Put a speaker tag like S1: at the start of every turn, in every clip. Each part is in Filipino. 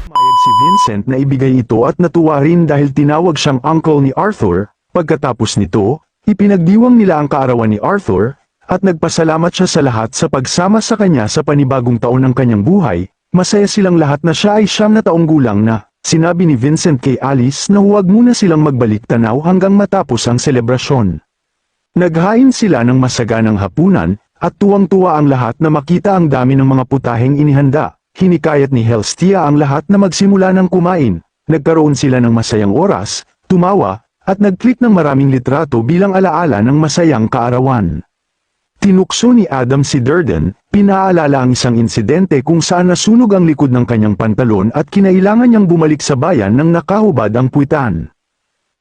S1: Pumayag si Vincent na ibigay ito at natuwa rin dahil tinawag siyang uncle ni Arthur. Pagkatapos nito, ipinagdiwang nila ang kaarawan ni Arthur, at nagpasalamat siya sa lahat sa pagsama sa kanya sa panibagong taon ng kanyang buhay. Masaya silang lahat na siya ay 9 na taong gulang na. Sinabi ni Vincent kay Alice na huwag muna silang magbalik tanaw hanggang matapos ang selebrasyon. Naghain sila ng masaganang hapunan, at tuwang-tuwa ang lahat na makita ang dami ng mga putaheng inihanda. Hinikayat ni Helstia ang lahat na magsimula ng kumain. Nagkaroon sila ng masayang oras, tumawa, at nag-click ng maraming litrato bilang alaala ng masayang kaarawan. Tinukso ni Adam si Durden, pinaalala ang isang insidente kung saan nasunog ang likod ng kanyang pantalon at kinailangan niyang bumalik sa bayan nang nakahubad ang puwitan.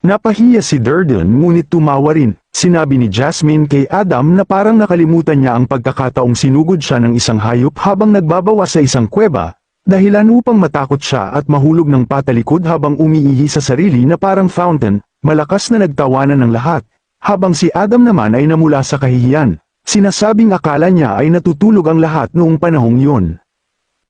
S1: Napahiya si Durden ngunit tumawa rin. Sinabi ni Jasmine kay Adam na parang nakalimutan niya ang pagkakataong sinugod siya ng isang hayop habang nagbabawa sa isang kuweba, dahilan upang matakot siya at mahulog ng patalikod habang umiihi sa sarili na parang fountain. Malakas na nagtawanan ng lahat, habang si Adam naman ay namula sa kahihiyan. Sinasabing akala niya ay natutulog ang lahat noong panahong yun.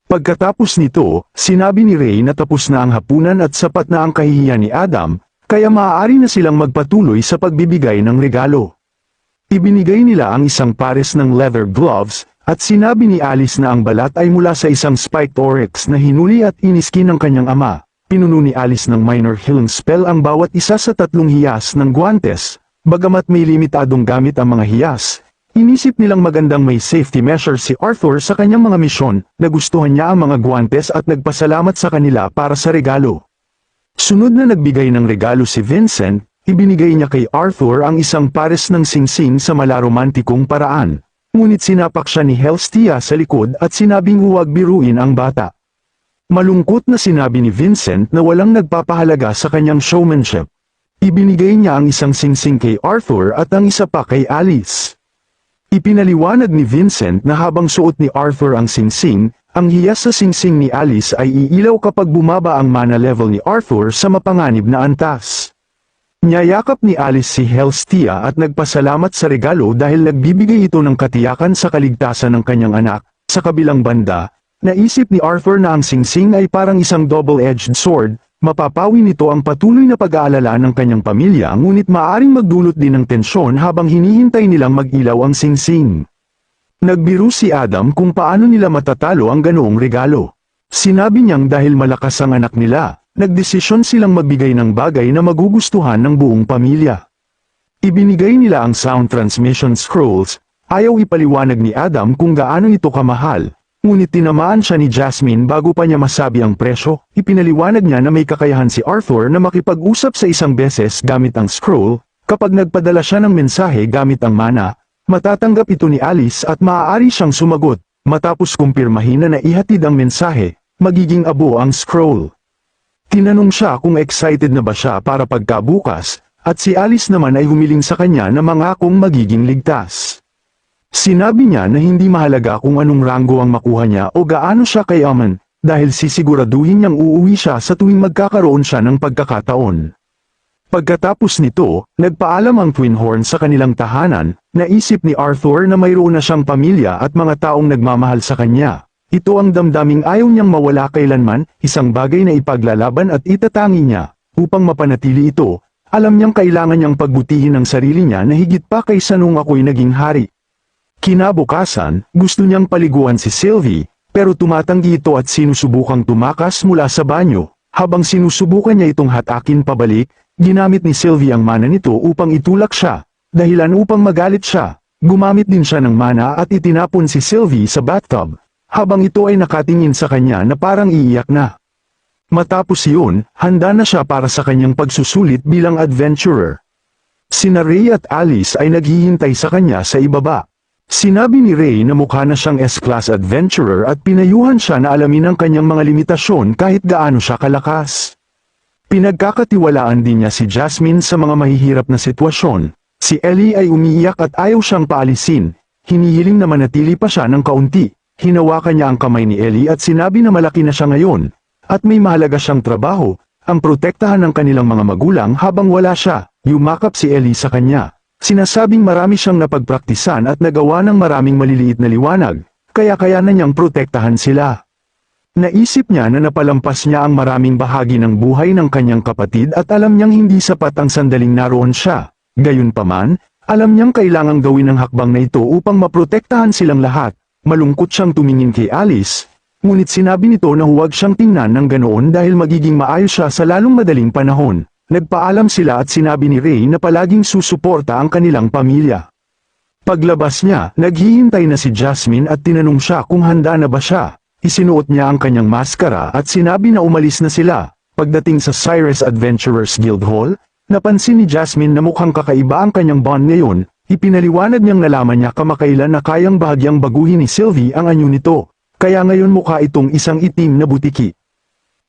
S1: Pagkatapos nito, sinabi ni Ray na tapos na ang hapunan at sapat na ang kahihiyan ni Adam, kaya maaari na silang magpatuloy sa pagbibigay ng regalo. Ibinigay nila ang isang pares ng leather gloves, at sinabi ni Alice na ang balat ay mula sa isang spiked oryx na hinuli at iniski ng kanyang ama. Pinuno ni Alice ng minor healing spell ang bawat isa sa 3 hiyas ng guantes, bagamat may limitadong gamit ang mga hiyas. Inisip nilang magandang may safety measure si Arthur sa kanyang mga misyon, nagustuhan niya ang mga guantes at nagpasalamat sa kanila para sa regalo. Sunod na nagbigay ng regalo si Vincent, ibinigay niya kay Arthur ang isang pares ng singsing sa malaromantikong paraan. Ngunit sinapak siya ni Helstia sa likod at sinabing huwag biruin ang bata. Malungkot na sinabi ni Vincent na walang nagpapahalaga sa kanyang showmanship. Ibinigay niya ang isang singsing kay Arthur at ang isa pa kay Alice. Ipinaliwanag ni Vincent na habang suot ni Arthur ang singsing, ang hiyas sa singsing ni Alice ay iilaw kapag bumaba ang mana level ni Arthur sa mapanganib na antas. Niyayakap ni Alice si Helstia at nagpasalamat sa regalo dahil nagbibigay ito ng katiyakan sa kaligtasan ng kanyang anak. Sa kabilang banda, naisip ni Arthur na ang singsing ay parang isang double-edged sword. Mapapawi nito ang patuloy na pag-aalala ng kanyang pamilya ngunit maaaring magdulot din ng tensyon habang hinihintay nilang mag-ilaw ang singsing. Nagbiro si Adam kung paano nila matatalo ang ganoong regalo. Sinabi niyang dahil malakas ang anak nila, nagdesisyon silang magbigay ng bagay na magugustuhan ng buong pamilya. Ibinigay nila ang sound transmission scrolls. Ayaw ipaliwanag ni Adam kung gaano ito kamahal. Ngunit tinamaan siya ni Jasmine bago pa niya masabi ang presyo. Ipinaliwanag niya na may kakayahan si Arthur na makipag-usap sa isang beses gamit ang scroll. Kapag nagpadala siya ng mensahe gamit ang mana, matatanggap ito ni Alice at maaari siyang sumagot. Matapos kumpirmahin na naihatid ang mensahe, magiging abo ang scroll. Tinanong siya kung excited na ba siya para pagkabukas, at si Alice naman ay humiling sa kanya na mangakong magiging ligtas. Sinabi niya na hindi mahalaga kung anong ranggo ang makuha niya o gaano siya kayaman, dahil sisiguraduhin niyang uuwi siya sa tuwing magkakaroon siya ng pagkakataon. Pagkatapos nito, nagpaalam ang Twin Horn sa kanilang tahanan. Naisip ni Arthur na mayroon na siyang pamilya at mga taong nagmamahal sa kanya. Ito ang damdaming ayaw niyang mawala kailanman, isang bagay na ipaglalaban at itatangi niya. Upang mapanatili ito, alam niyang kailangan niyang pagbutihin ang sarili niya na higit pa kaysa nung ako'y naging hari. Kinabukasan, gusto niyang paliguan si Sylvie, pero tumatanggi ito at sinusubukang tumakas mula sa banyo. Habang sinusubukan niya itong hatakin pabalik, ginamit ni Sylvie ang mana nito upang itulak siya. Dahilan upang magalit siya, gumamit din siya ng mana at itinapon si Sylvie sa bathtub, habang ito ay nakatingin sa kanya na parang iiyak na. Matapos iyon, handa na siya para sa kanyang pagsusulit bilang adventurer. Sina Ray at Alice ay naghihintay sa kanya sa ibaba. Sinabi ni Ray na mukha na siyang S-class adventurer at pinayuhan siya na alamin ang kanyang mga limitasyon kahit gaano siya kalakas. Pinagkakatiwalaan din niya si Jasmine sa mga mahihirap na sitwasyon. Si Ellie ay umiiyak at ayaw siyang paalisin. Hinihiling na manatili pa siya ng kaunti. Hinawakan niya ang kamay ni Ellie at sinabi na malaki na siya ngayon, at may mahalaga siyang trabaho, ang protektahan ng kanilang mga magulang habang wala siya. Yumakap si Ellie sa kanya. Sinasabing marami siyang napagpraktisan at nagawa ng maraming maliliit na liwanag, kaya na niyang protektahan sila. Naisip niya na napalampas niya ang maraming bahagi ng buhay ng kanyang kapatid at alam niyang hindi sapat ang sandaling naroon siya. Gayunpaman, alam niyang kailangang gawin ang hakbang na ito upang maprotektahan silang lahat. Malungkot siyang tumingin kay Alice, ngunit sinabi nito na huwag siyang tingnan ng ganoon dahil magiging maayos siya sa lalong madaling panahon. Nagpaalam sila at sinabi ni Ray na palaging susuporta ang kanilang pamilya. Paglabas niya, naghihintay na si Jasmine at tinanong siya kung handa na ba siya. Isinuot niya ang kanyang maskara at sinabi na umalis na sila. Pagdating sa Cyrus Adventurers Guild Hall, napansin ni Jasmine na mukhang kakaiba ang kanyang bond ngayon. Ipinaliwanag niyang nalaman niya kamakailan na kayang bahagyang baguhin ni Sylvie ang anyo nito, kaya ngayon mukha itong isang itim na butiki.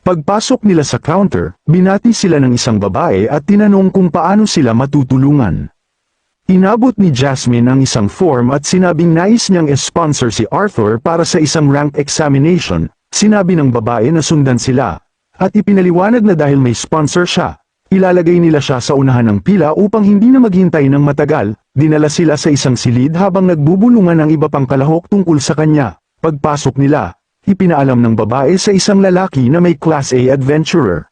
S1: Pagpasok nila sa counter, binati sila ng isang babae at tinanong kung paano sila matutulungan. Inabot ni Jasmine ang isang form at sinabing nais niyang sponsor si Arthur para sa isang rank examination. Sinabi ng babae na sundan sila, at ipinaliwanag na dahil may sponsor siya, ilalagay nila siya sa unahan ng pila upang hindi na maghintay ng matagal. Dinala sila sa isang silid habang nagbubulungan ang iba pang kalahok tungkol sa kanya. Pagpasok nila, ipinaalam ng babae sa isang lalaki na may Class A adventurer.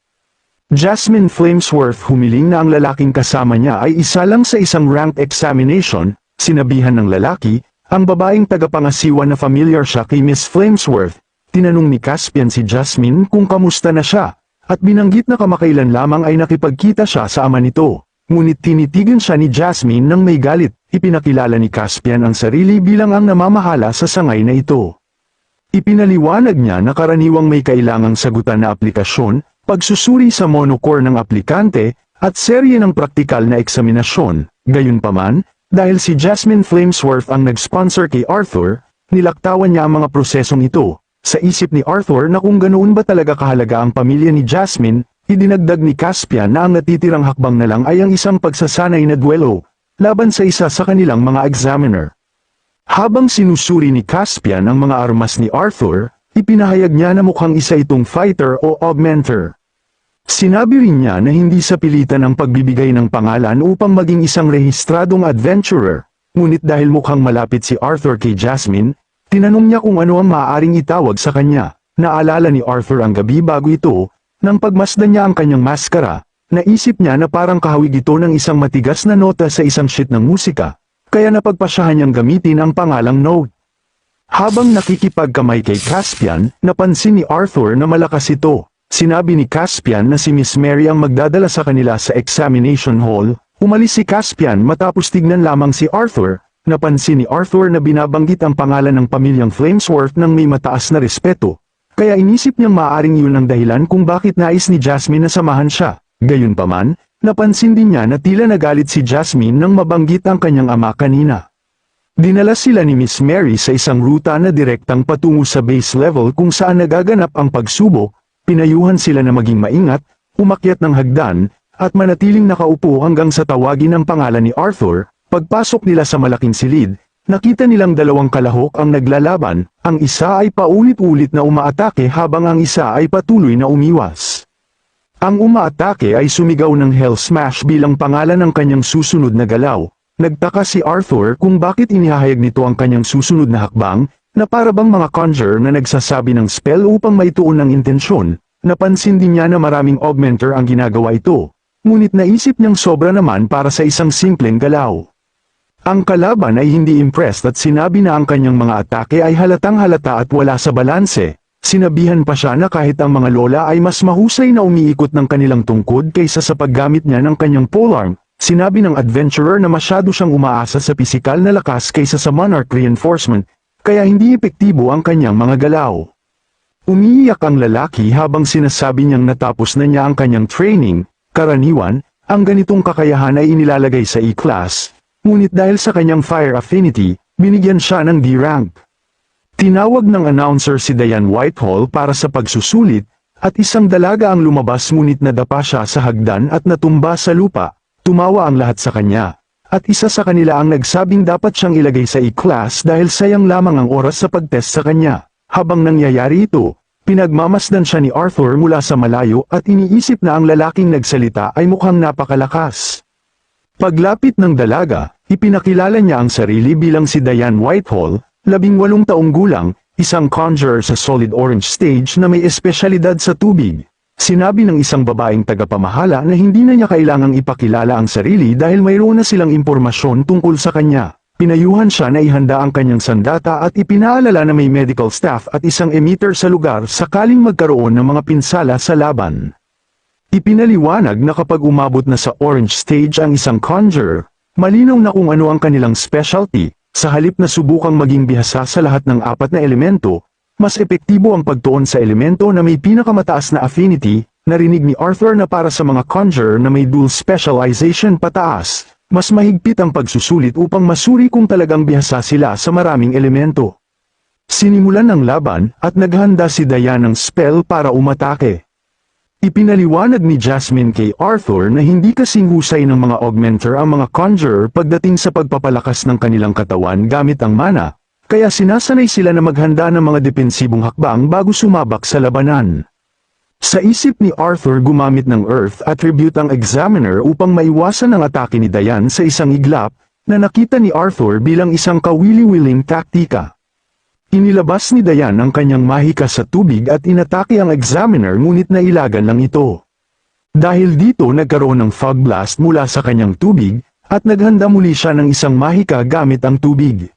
S1: Jasmine Flamesworth humiling na ang lalaking kasama niya ay isa lang sa isang rank examination. Sinabihan ng lalaki, ang babaeng tagapangasiwa na familiar siya kay Miss Flamesworth. Tinanong ni Caspian si Jasmine kung kamusta na siya, at binanggit na kamakailan lamang ay nakipagkita siya sa ama nito. Ngunit tinitigan siya ni Jasmine nang may galit. Ipinakilala ni Caspian ang sarili bilang ang namamahala sa sangay na ito. Ipinaliwanag niya na karaniwang may kailangang sagutan na aplikasyon, pagsusuri sa monocore ng aplikante, at serye ng praktikal na eksaminasyon. Gayunpaman, dahil si Jasmine Flamesworth ang nag-sponsor kay Arthur, nilaktawan niya ang mga prosesong ito. Sa isip ni Arthur na kung ganoon ba talaga kahalaga ang pamilya ni Jasmine, idinagdag ni Caspian na ang natitirang hakbang na lang ay ang isang pagsasanay na duelo, laban sa isa sa kanilang mga examiner. Habang sinusuri ni Caspian ang mga armas ni Arthur, ipinahayag niya na mukhang isa itong fighter o augmenter. Sinabi rin niya na hindi sa pilitan ang pagbibigay ng pangalan upang maging isang rehistradong adventurer, ngunit dahil mukhang malapit si Arthur kay Jasmine, tinanong niya kung ano ang maaaring itawag sa kanya. Naalala ni Arthur ang gabi bago ito, nang pagmasdan niya ang kanyang maskara, naisip niya na parang kahawig ito ng isang matigas na nota sa isang sheet ng musika, kaya napagpasyahan niyang gamitin ang pangalang Note. Habang nakikipagkamay kay Caspian, napansin ni Arthur na malakas ito. Sinabi ni Caspian na si Miss Mary ang magdadala sa kanila sa examination hall. Umalis si Caspian matapos tignan lamang si Arthur. Napansin ni Arthur na binabanggit ang pangalan ng pamilyang Flamesworth ng may mataas na respeto. Kaya inisip niyang maaaring yun ang dahilan kung bakit nais ni Jasmine na samahan siya. Gayunpaman, napansin din niya na tila nagalit si Jasmine nang mabanggit ang kanyang ama kanina. Dinala sila ni Miss Mary sa isang ruta na direktang patungo sa base level kung saan nagaganap ang pagsubok. Pinayuhan sila na maging maingat, umakyat ng hagdan, at manatiling nakaupo hanggang sa tawagin ang pangalan ni Arthur. Pagpasok nila sa malaking silid, nakita nilang dalawang kalahok ang naglalaban, ang isa ay paulit-ulit na umaatake habang ang isa ay patuloy na umiwas. Ang umaatake ay sumigaw ng Hell Smash bilang pangalan ng kanyang susunod na galaw. Nagtaka si Arthur kung bakit inihahayag nito ang kanyang susunod na hakbang, na para bang mga conjurer na nagsasabi ng spell upang maituon ng intensyon. Napansin din niya na maraming augmenter ang ginagawa ito, ngunit naisip niyang sobra naman para sa isang simpleng galaw. Ang kalaban ay hindi impressed at sinabi na ang kanyang mga atake ay halatang halata at wala sa balanse. Sinabihan pa siya na kahit ang mga lola ay mas mahusay na umiikot ng kanilang tungkod kaysa sa paggamit niya ng kanyang polearm. Sinabi ng adventurer na masyado siyang umaasa sa pisikal na lakas kaysa sa monarch reinforcement, kaya hindi epektibo ang kanyang mga galaw. Umiiyak ang lalaki habang sinasabi niyang natapos na niya ang kanyang training. Karaniwan, ang ganitong kakayahan ay inilalagay sa E-class, ngunit dahil sa kanyang fire affinity, binigyan siya ng D-rank. Tinawag ng announcer si Diane Whitehall para sa pagsusulit, at isang dalaga ang lumabas ngunit nadapa siya sa hagdan at natumba sa lupa. Tumawa ang lahat sa kanya, at isa sa kanila ang nagsabing dapat siyang ilagay sa E-class dahil sayang lamang ang oras sa pagtest sa kanya. Habang nangyayari ito, pinagmamasdan siya ni Arthur mula sa malayo at iniisip na ang lalaking nagsalita ay mukhang napakalakas. Paglapit ng dalaga, ipinakilala niya ang sarili bilang si Diane Whitehall, 18 taong gulang, isang conjurer sa Solid Orange Stage na may espesyalidad sa tubig. Sinabi ng isang babaeng tagapamahala na hindi na niya kailangang ipakilala ang sarili dahil mayroon na silang impormasyon tungkol sa kanya. Pinayuhan siya na ihanda ang kanyang sandata at ipinaalala na may medical staff at isang emitter sa lugar sakaling magkaroon ng mga pinsala sa laban. Ipinaliwanag na kapag umabot na sa Orange Stage ang isang conjurer, malinaw na kung ano ang kanilang specialty, sa halip na subukang maging bihasa sa lahat ng 4 na elemento, mas epektibo ang pagtuon sa elemento na may pinakamataas na affinity. Narinig ni Arthur na para sa mga conjurer na may dual specialization pataas, mas mahigpit ang pagsusulit upang masuri kung talagang bihasa sila sa maraming elemento. Sinimulan ang laban at naghanda si Diane ng spell para umatake. Ipinaliwanag ni Jasmine kay Arthur na hindi kasing husay ng mga augmenter ang mga conjurer pagdating sa pagpapalakas ng kanilang katawan gamit ang mana, kaya sinasanay sila na maghanda ng mga depensibong hakbang bago sumabak sa labanan. Sa isip ni Arthur gumamit ng Earth Attribute ang Examiner upang maiwasan ang atake ni Diane sa isang iglap, na nakita ni Arthur bilang isang kawili-wiling taktika. Inilabas ni Diane ang kanyang mahika sa tubig at inatake ang Examiner ngunit nailagan lang ito. Dahil dito nagkaroon ng fog blast mula sa kanyang tubig, at naghanda muli siya ng isang mahika gamit ang tubig.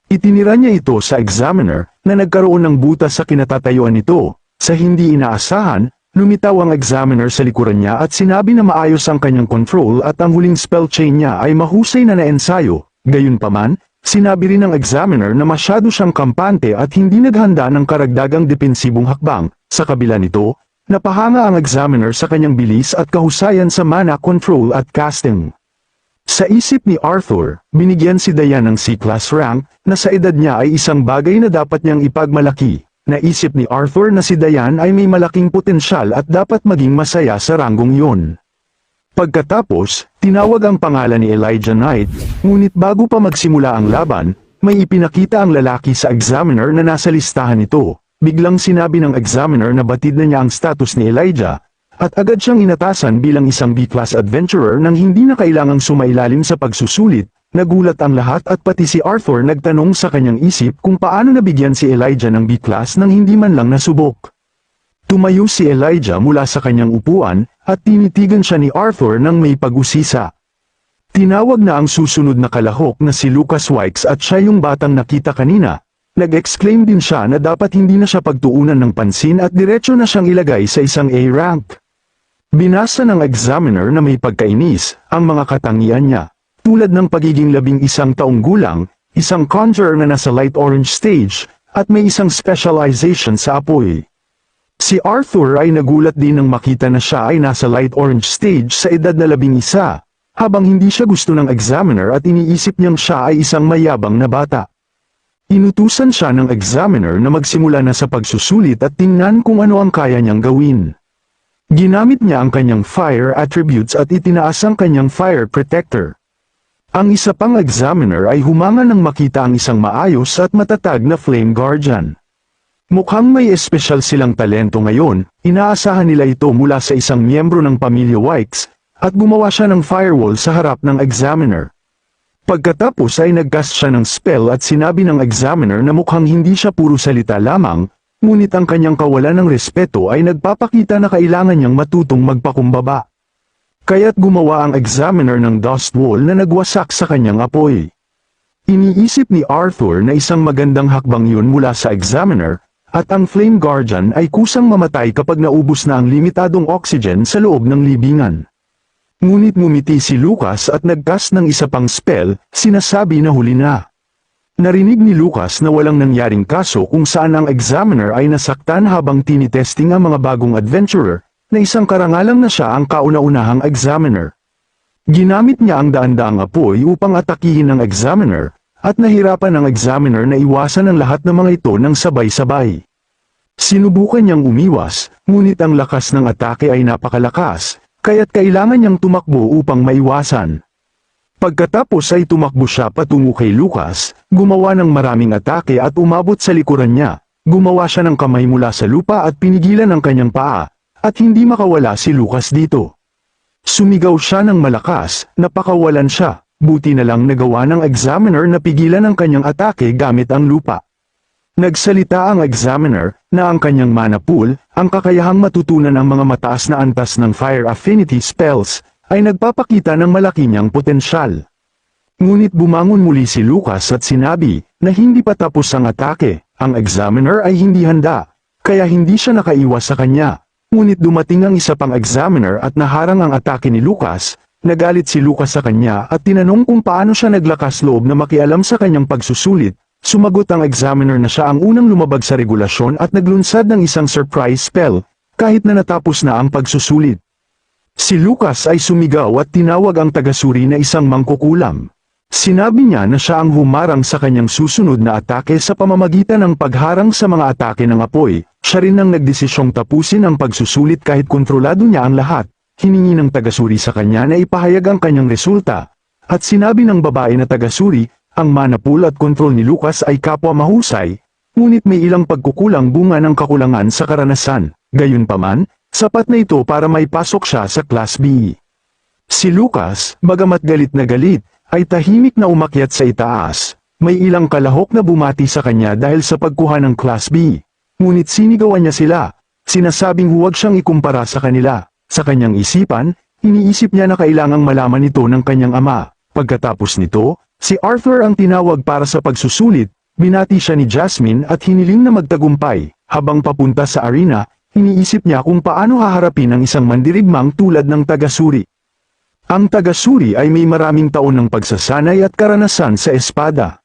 S1: Itinira niya ito sa Examiner, na nagkaroon ng butas sa kinatatayuan nito. Sa hindi inaasahan, lumitaw ang Examiner sa likuran niya at sinabi na maayos ang kanyang control at ang huling spell chain niya ay mahusay na naensayo. Gayunpaman, sinabi rin ng Examiner na masyado siyang kampante at hindi naghanda ng karagdagang depensibong hakbang. Sa kabila nito, napahanga ang Examiner sa kanyang bilis at kahusayan sa mana control at casting. Sa isip ni Arthur, binigyan si Diane ng C-class rank, na sa edad niya ay isang bagay na dapat niyang ipagmalaki. Naisip ni Arthur na si Diane ay may malaking potensyal at dapat maging masaya sa ranggong iyon. Pagkatapos, tinawag ang pangalan ni Elijah Knight, ngunit bago pa magsimula ang laban, may ipinakita ang lalaki sa Examiner na nasa listahan nito. Biglang sinabi ng Examiner na batid na niya ang status ni Elijah, at agad siyang inatasan bilang isang B-class adventurer nang hindi na kailangang sumailalim sa pagsusulit. Nagulat ang lahat at pati si Arthur nagtanong sa kanyang isip kung paano nabigyan si Elijah ng B-class nang hindi man lang nasubok. Tumayo si Elijah mula sa kanyang upuan, at tinitigan siya ni Arthur nang may pag-usisa. Tinawag na ang susunod na kalahok na si Lucas Wikes at siya yung batang nakita kanina. Nag-exclaim din siya na dapat hindi na siya pagtuunan ng pansin at diretso na siyang ilagay sa isang A rank. Binasa ng Examiner na may pagkainis ang mga katangian niya, tulad ng pagiging 11 taong gulang, isang conjurer na nasa light orange stage, at may isang specialization sa apoy. Si Arthur ay nagulat din nang makita na siya ay nasa light orange stage sa edad na 11, habang hindi siya gusto ng Examiner at iniisip niyang siya ay isang mayabang na bata. Inutusan siya ng Examiner na magsimula na sa pagsusulit at tingnan kung ano ang kaya niyang gawin. Ginamit niya ang kanyang fire attributes at itinaas ang kanyang fire protector. Ang isa pang Examiner ay humanga nang makita ang isang maayos at matatag na flame guardian. Mukhang may espesyal silang talento ngayon, inaasahan nila ito mula sa isang miyembro ng pamilya Wikes, at gumawa siya ng firewall sa harap ng Examiner. Pagkatapos ay nag-cast siya ng spell at sinabi ng Examiner na mukhang hindi siya puro salita lamang, ngunit ang kanyang kawalan ng respeto ay nagpapakita na kailangan niyang matutong magpakumbaba. Kaya't gumawa ang Examiner ng dust wall na nagwasak sa kanyang apoy. Iniisip ni Arthur na isang magandang hakbang yun mula sa Examiner, at ang Flame Guardian ay kusang mamatay kapag naubos na ang limitadong oxygen sa loob ng libingan. Ngunit ngumiti si Lucas at nag-cast ng isa pang spell, sinasabi na huli na. Narinig ni Lucas na walang nangyaring kaso kung saan ang Examiner ay nasaktan habang tinitesting ang mga bagong adventurer, na isang karangalang na siya ang kauna-unahang Examiner. Ginamit niya ang daan-daang apoy upang atakihin ang Examiner, at nahirapan ang Examiner na iwasan ang lahat ng mga ito ng sabay-sabay. Sinubukan niyang umiwas, ngunit ang lakas ng atake ay napakalakas, kaya't kailangan niyang tumakbo upang maiwasan. Pagkatapos ay tumakbo siya patungo kay Lucas, gumawa ng maraming atake at umabot sa likuran niya. Gumawa siya ng kamay mula sa lupa at pinigilan ang kanyang paa, at hindi makawala si Lucas dito. Sumigaw siya ng malakas, napakawalan siya, buti na lang nagawa ng Examiner na pigilan ang kanyang atake gamit ang lupa. Nagsalita ang examiner na ang kanyang mana pool, ang kakayahang matutunan ang mga mataas na antas ng fire affinity spells, ay nagpapakita ng malaki niyang potensyal. Ngunit bumangon muli si Lucas at sinabi na hindi pa tapos ang atake, ang examiner ay hindi handa, kaya hindi siya nakaiwas sa kanya. Ngunit dumating ang isa pang examiner at naharang ang atake ni Lucas. Nagalit si Lucas sa kanya at tinanong kung paano siya naglakas loob na makialam sa kanyang pagsusulit. Sumagot ang examiner na siya ang unang lumabag sa regulasyon at naglunsad ng isang surprise spell, kahit na natapos na ang pagsusulit. Si Lucas ay sumigaw at tinawag ang tagasuri na isang mangkukulam. Sinabi niya na siya ang humarang sa kanyang susunod na atake sa pamamagitan ng pagharang sa mga atake ng apoy. Siya rin ang nagdesisyong tapusin ang pagsusulit kahit kontrolado niya ang lahat. Hiningi ng tagasuri sa kanya na ipahayag ang kanyang resulta. At sinabi ng babae na tagasuri, ang mana pool at kontrol ni Lucas ay kapwa mahusay, ngunit may ilang pagkukulang bunga ng kakulangan sa karanasan. Gayunpaman, sapat na ito para maipasok siya sa Class B. Si Lucas, bagamat galit na galit, ay tahimik na umakyat sa itaas. May ilang kalahok na bumati sa kanya dahil sa pagkuha ng Class B. Ngunit sinigawan niya sila, sinasabing huwag siyang ikumpara sa kanila. Sa kanyang isipan, iniisip niya na kailangang malaman ito ng kanyang ama. Pagkatapos nito, si Arthur ang tinawag para sa pagsusulit, binati siya ni Jasmine at hiniling na magtagumpay. Habang papunta sa arena, iniisip niya kung paano haharapin ang isang mandirigmang tulad ng tagasuri. Ang tagasuri ay may maraming taon ng pagsasanay at karanasan sa espada.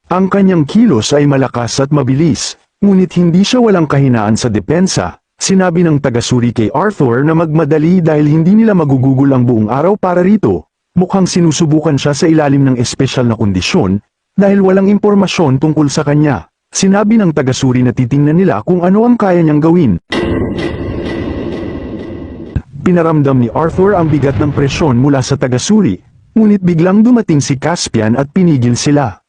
S1: Ang kanyang kilos ay malakas at mabilis, ngunit hindi siya walang kahinaan sa depensa. Sinabi ng tagasuri kay Arthur na magmadali dahil hindi nila magugugol ang buong araw para rito. Mukhang sinusubukan siya sa ilalim ng espesyal na kondisyon, dahil walang impormasyon tungkol sa kanya. Sinabi ng tagasuri na titingnan nila kung ano ang kaya niyang gawin. Pinaramdam ni Arthur ang bigat ng presyon mula sa tagasuri, ngunit biglang dumating si Caspian at pinigil sila.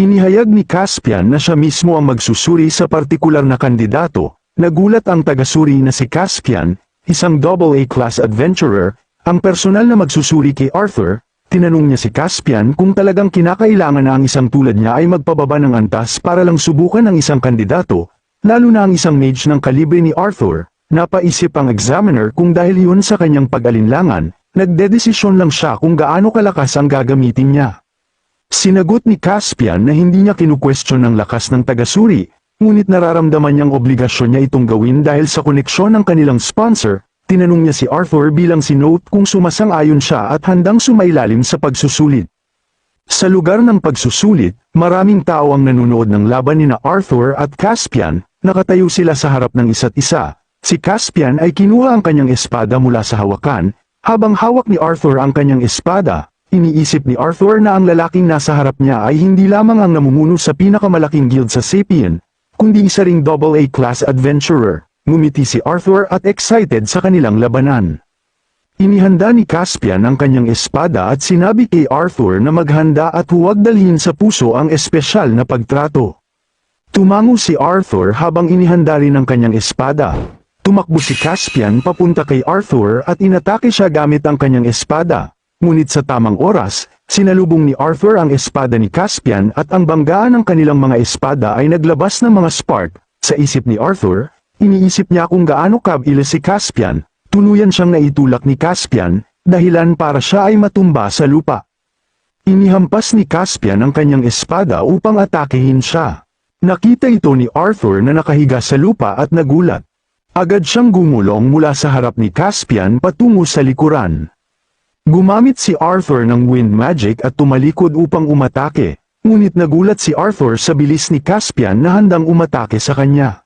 S1: Inihayag ni Caspian na siya mismo ang magsusuri sa partikular na kandidato. Nagulat ang tagasuri na si Caspian, isang AA class adventurer, ang personal na magsusuri kay Arthur. Tinanong niya si Caspian kung talagang kinakailangan na ang isang tulad niya ay magpababa ng antas para lang subukan ang isang kandidato, lalo na ang isang mage ng kalibre ni Arthur. Napaisip ang examiner kung dahil yun sa kanyang pag-alinlangan, nagdedesisyon lang siya kung gaano kalakas ang gagamitin niya. Sinagot ni Caspian na hindi niya kinukwestiyon ang lakas ng tagasuri, ngunit nararamdaman niyang obligasyon niya itong gawin dahil sa koneksyon ng kanilang sponsor. Tinanong niya si Arthur bilang sinote kung sumasang-ayon siya at handang sumailalim sa pagsusulit. Sa lugar ng pagsusulit, maraming tao ang nanunood ng laban nina Arthur at Caspian. Nakatayo sila sa harap ng isa't isa. Si Caspian ay kinuha ang kanyang espada mula sa hawakan, habang hawak ni Arthur ang kanyang espada. Iniisip ni Arthur na ang lalaking nasa harap niya ay hindi lamang ang namumuno sa pinakamalaking guild sa Sapien, kundi isa ring AA class adventurer. Ngumiti si Arthur at excited sa kanilang labanan. Inihanda ni Caspian ang kanyang espada at sinabi kay Arthur na maghanda at huwag dalhin sa puso ang espesyal na pagtrato. Tumango si Arthur habang inihanda rin ang kanyang espada. Tumakbo si Caspian papunta kay Arthur at inatake siya gamit ang kanyang espada. Ngunit sa tamang oras, sinalubong ni Arthur ang espada ni Caspian at ang banggaan ng kanilang mga espada ay naglabas ng mga spark. Sa isip ni Arthur, iniisip niya kung gaano kabila si Caspian. Tuluyan siyang naitulak ni Caspian, dahilan para siya ay matumba sa lupa. Inihampas ni Caspian ang kanyang espada upang atakehin siya. Nakita ito ni Arthur na nakahiga sa lupa at nagulat. Agad siyang gumulong mula sa harap ni Caspian patungo sa likuran. Gumamit si Arthur ng wind magic at tumalikod upang umatake, ngunit nagulat si Arthur sa bilis ni Caspian na handang umatake sa kanya.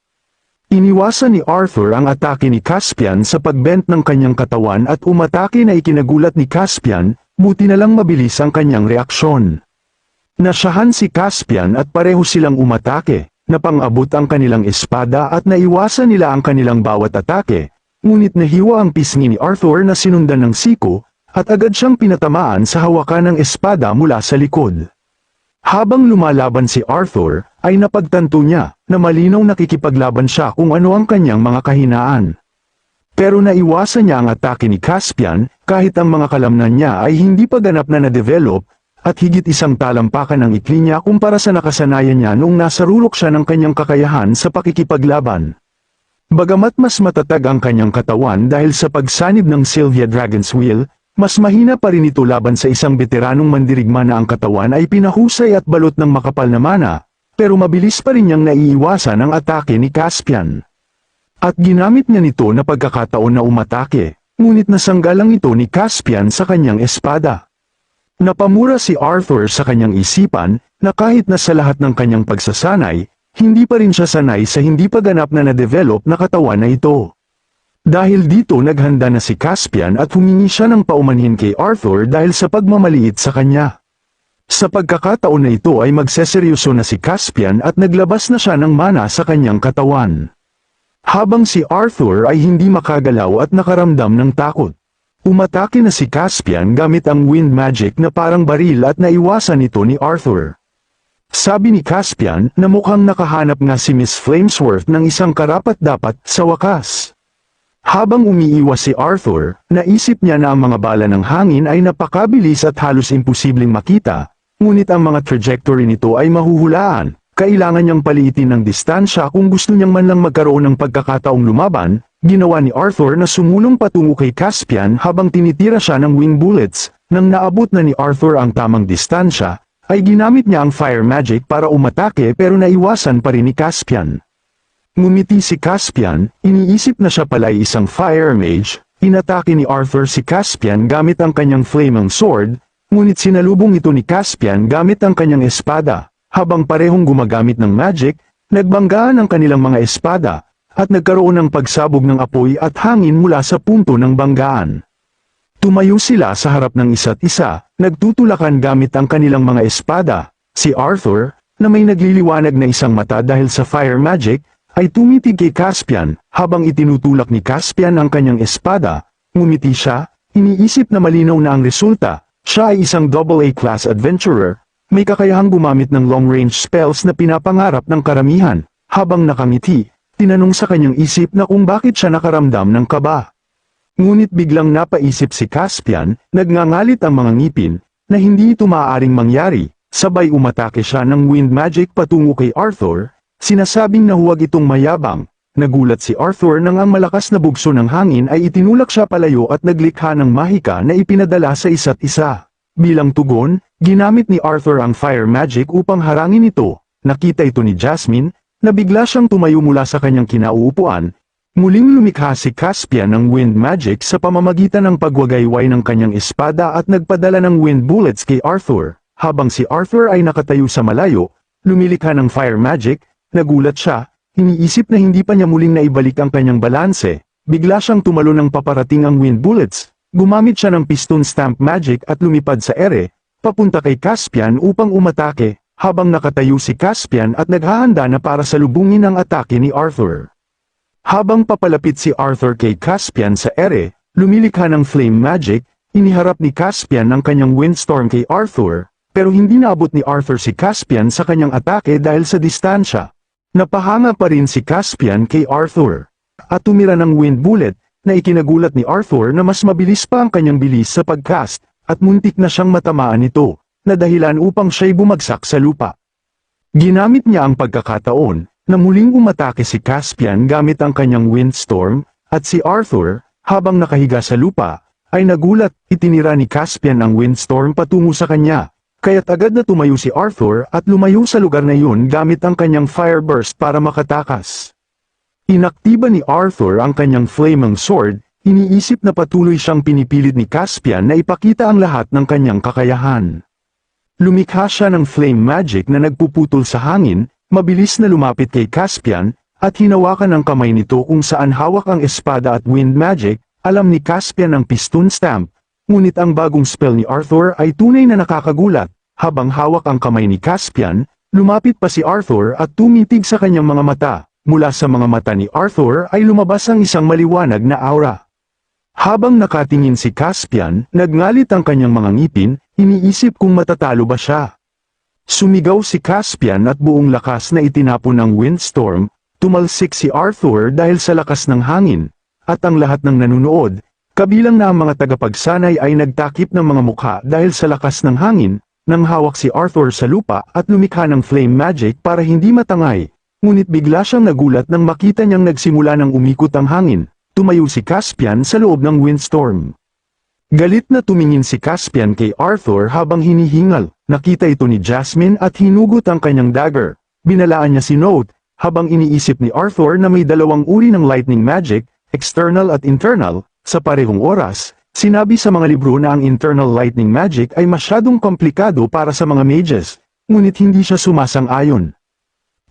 S1: Iniwasan ni Arthur ang atake ni Caspian sa pagbent ng kanyang katawan at umatake na ikinagulat ni Caspian, buti na lang mabilis ang kanyang reaksyon. Nasyahan si Caspian at pareho silang umatake, napang-abot ang kanilang espada at naiwasan nila ang kanilang bawat atake, ngunit nahiwa ang pisngi ni Arthur na sinundan ng siko, at agad siyang pinatamaan sa hawakan ng espada mula sa likod. Habang lumalaban si Arthur, ay napagtanto niya na malinaw nakikipaglaban siya kung ano ang kanyang mga kahinaan. Pero naiwasan niya ang atake ni Caspian, kahit ang mga kalamnan niya ay hindi pa ganap na na-develop, at higit isang talampakan ang ikli niya kumpara sa nakasanayan niya noong nasa rulok siya ng kanyang kakayahan sa pakikipaglaban. Bagamat mas matatag ang kanyang katawan dahil sa pagsanib ng Sylvia Dragon's Wheel, mas mahina pa rin ito laban sa isang veteranong mandirigma na ang katawan ay pinahusay at balot ng makapal na mana, pero mabilis pa rin niyang naiiwasan ang atake ni Caspian. At ginamit niya nito na pagkakataon na umatake, ngunit nasanggalang ito ni Caspian sa kanyang espada. Napamura si Arthur sa kanyang isipan, na kahit na sa lahat ng kanyang pagsasanay, hindi pa rin siya sanay sa hindi pa ganap na na-develop na katawan na ito. Dahil dito naghanda na si Caspian at humingi siya ng paumanhin kay Arthur dahil sa pagmamaliit sa kanya. Sa pagkakataon na ito ay magseseryoso na si Caspian at naglabas na siya ng mana sa kanyang katawan. Habang si Arthur ay hindi makagalaw at nakaramdam ng takot. Umatake na si Caspian gamit ang wind magic na parang baril at naiwasan ito ni Arthur. Sabi ni Caspian na mukhang nakahanap nga si Miss Flamesworth ng isang karapat-dapat sa wakas. Habang umiiwas si Arthur, naisip niya na ang mga bala ng hangin ay napakabilis at halos imposibleng makita, ngunit ang mga trajectory nito ay mahuhulaan. Kailangan niyang paliitin ng distansya kung gusto niyang man lang magkaroon ng pagkakataong lumaban. Ginawa ni Arthur na sumulong patungo kay Caspian habang tinitira siya ng wing bullets. Nang naabot na ni Arthur ang tamang distansya, ay ginamit niya ang fire magic para umatake pero naiwasan pa rin ni Caspian. Ngumiti si Caspian, iniisip na siya pala'y isang fire mage. Inatake ni Arthur si Caspian gamit ang kanyang flaming sword, ngunit sinalubong ito ni Caspian gamit ang kanyang espada. Habang parehong gumagamit ng magic, nagbanggaan ang kanilang mga espada, at nagkaroon ng pagsabog ng apoy at hangin mula sa punto ng banggaan. Tumayo sila sa harap ng isa't isa, nagtutulakan gamit ang kanilang mga espada. Si Arthur, na may nagliliwanag na isang mata dahil sa fire magic, ay tumitig kay Caspian, habang itinutulak ni Caspian ang kanyang espada. Ngumiti siya, iniisip na malinaw na ang resulta. Siya ay isang AA class adventurer, may kakayahang gumamit ng long-range spells na pinapangarap ng karamihan. Habang nakangiti, tinanong sa kanyang isip na kung bakit siya nakaramdam ng kaba. Ngunit biglang napaisip si Caspian, nagngangalit ang mga ngipin, na hindi ito maaaring mangyari. Sabay umatake siya ng wind magic patungo kay Arthur, sinasabing na huwag itong mayabang. Nagulat si Arthur nang ang malakas na bugso ng hangin ay itinulak siya palayo at naglikha ng mahika na ipinadala sa isa't isa. Bilang tugon, ginamit ni Arthur ang fire magic upang harangin ito. Nakita ito ni Jasmine, na bigla siyang tumayo mula sa kanyang kinauupuan. Muling lumikha si Caspian ng wind magic sa pamamagitan ng pagwagayway ng kanyang espada at nagpadala ng wind bullets kay Arthur. Habang si Arthur ay nakatayo sa malayo, lumilikha ng fire magic, nagulat siya, iniisip na hindi pa niya muling naibalik ang kanyang balanse. Bigla siyang tumalo ng paparating ang wind bullets. Gumamit siya ng piston stamp magic at lumipad sa ere, papunta kay Caspian upang umatake, habang nakatayo si Caspian at naghahanda na para salubungin ang atake ni Arthur. Habang papalapit si Arthur kay Caspian sa ere, lumilikha ng flame magic, iniharap ni Caspian ang kanyang windstorm kay Arthur, pero hindi naabot ni Arthur si Caspian sa kanyang atake dahil sa distansya. Napahanga pa rin si Caspian kay Arthur, at tumira ng wind bullet, na ikinagulat ni Arthur na mas mabilis pa ang kanyang bilis sa pagcast, at muntik na siyang matamaan nito, na dahilan upang siya'y bumagsak sa lupa. Ginamit niya ang pagkakataon, na muling umatake si Caspian gamit ang kanyang windstorm, at si Arthur, habang nakahiga sa lupa, ay nagulat, itinira ni Caspian ang windstorm patungo sa kanya, kaya't agad na tumayo si Arthur at lumayo sa lugar na yun gamit ang kanyang fire burst para makatakas. Inaktiba ni Arthur ang kanyang flaming sword, iniisip na patuloy siyang pinipilit ni Caspian na ipakita ang lahat ng kanyang kakayahan. Lumikha siya ng flame magic na nagpuputol sa hangin, mabilis na lumapit kay Caspian, at hinawakan ang kamay nito kung saan hawak ang espada at wind magic. Alam ni Caspian ang piston stamp, ngunit ang bagong spell ni Arthur ay tunay na nakakagulat. Habang hawak ang kamay ni Caspian, lumapit pa si Arthur at tumitig sa kanyang mga mata. Mula sa mga mata ni Arthur ay lumabas ang isang maliwanag na aura. Habang nakatingin si Caspian, nagngalit ang kanyang mga ngipin, iniisip kung matatalo ba siya. Sumigaw si Caspian at buong lakas na itinapon ng windstorm, tumalsik si Arthur dahil sa lakas ng hangin, at ang lahat ng nanunood, kabilang na ang mga tagapagsanay ay nagtakip ng mga mukha dahil sa lakas ng hangin, nang hawak si Arthur sa lupa at lumikha ng flame magic para hindi matangay. Ngunit bigla siyang nagulat nang makita niyang nagsimula ng umikot ang hangin. Tumayo si Caspian sa loob ng windstorm. Galit na tumingin si Caspian kay Arthur habang hinihingal. Nakita ito ni Jasmine at hinugot ang kanyang dagger. Binalaan niya si Note, habang iniisip ni Arthur na may dalawang uri ng lightning magic, external at internal, sa parehong oras. Sinabi sa mga libro na ang internal lightning magic ay masyadong komplikado para sa mga mages, ngunit hindi siya sumasang-ayon.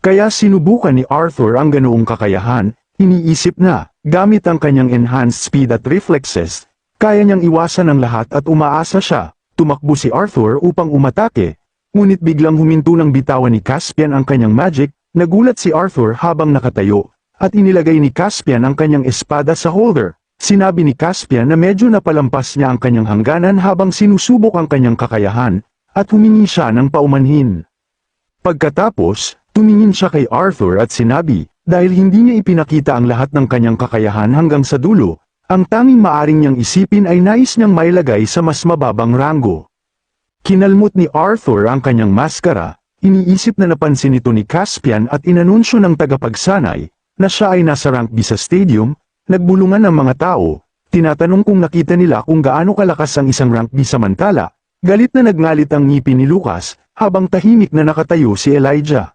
S1: Kaya sinubukan ni Arthur ang ganoong kakayahan, iniisip na, gamit ang kanyang enhanced speed at reflexes, kaya niyang iwasan ang lahat at umaasa siya. Tumakbo si Arthur upang umatake, ngunit biglang huminto ng bitawan ni Caspian ang kanyang magic. Nagulat si Arthur habang nakatayo, at inilagay ni Caspian ang kanyang espada sa holder. Sinabi ni Caspian na medyo napalampas niya ang kanyang hangganan habang sinusubok ang kanyang kakayahan, at humingi siya ng paumanhin. Pagkatapos, tumingin siya kay Arthur at sinabi, dahil hindi niya ipinakita ang lahat ng kanyang kakayahan hanggang sa dulo, ang tanging maaring niyang isipin ay nais niyang mailagay sa mas mababang ranggo. Kinalmot ni Arthur ang kanyang maskara, iniisip na napansin ito ni Caspian at inanunsyo ng tagapagsanay, na siya ay nasa rank B sa stadium. Nagbulungan ng mga tao, tinatanong kung nakita nila kung gaano kalakas ang isang rank B samantala. Galit na nagngalit ang ngipin ni Lucas, habang tahimik na nakatayo si Elijah.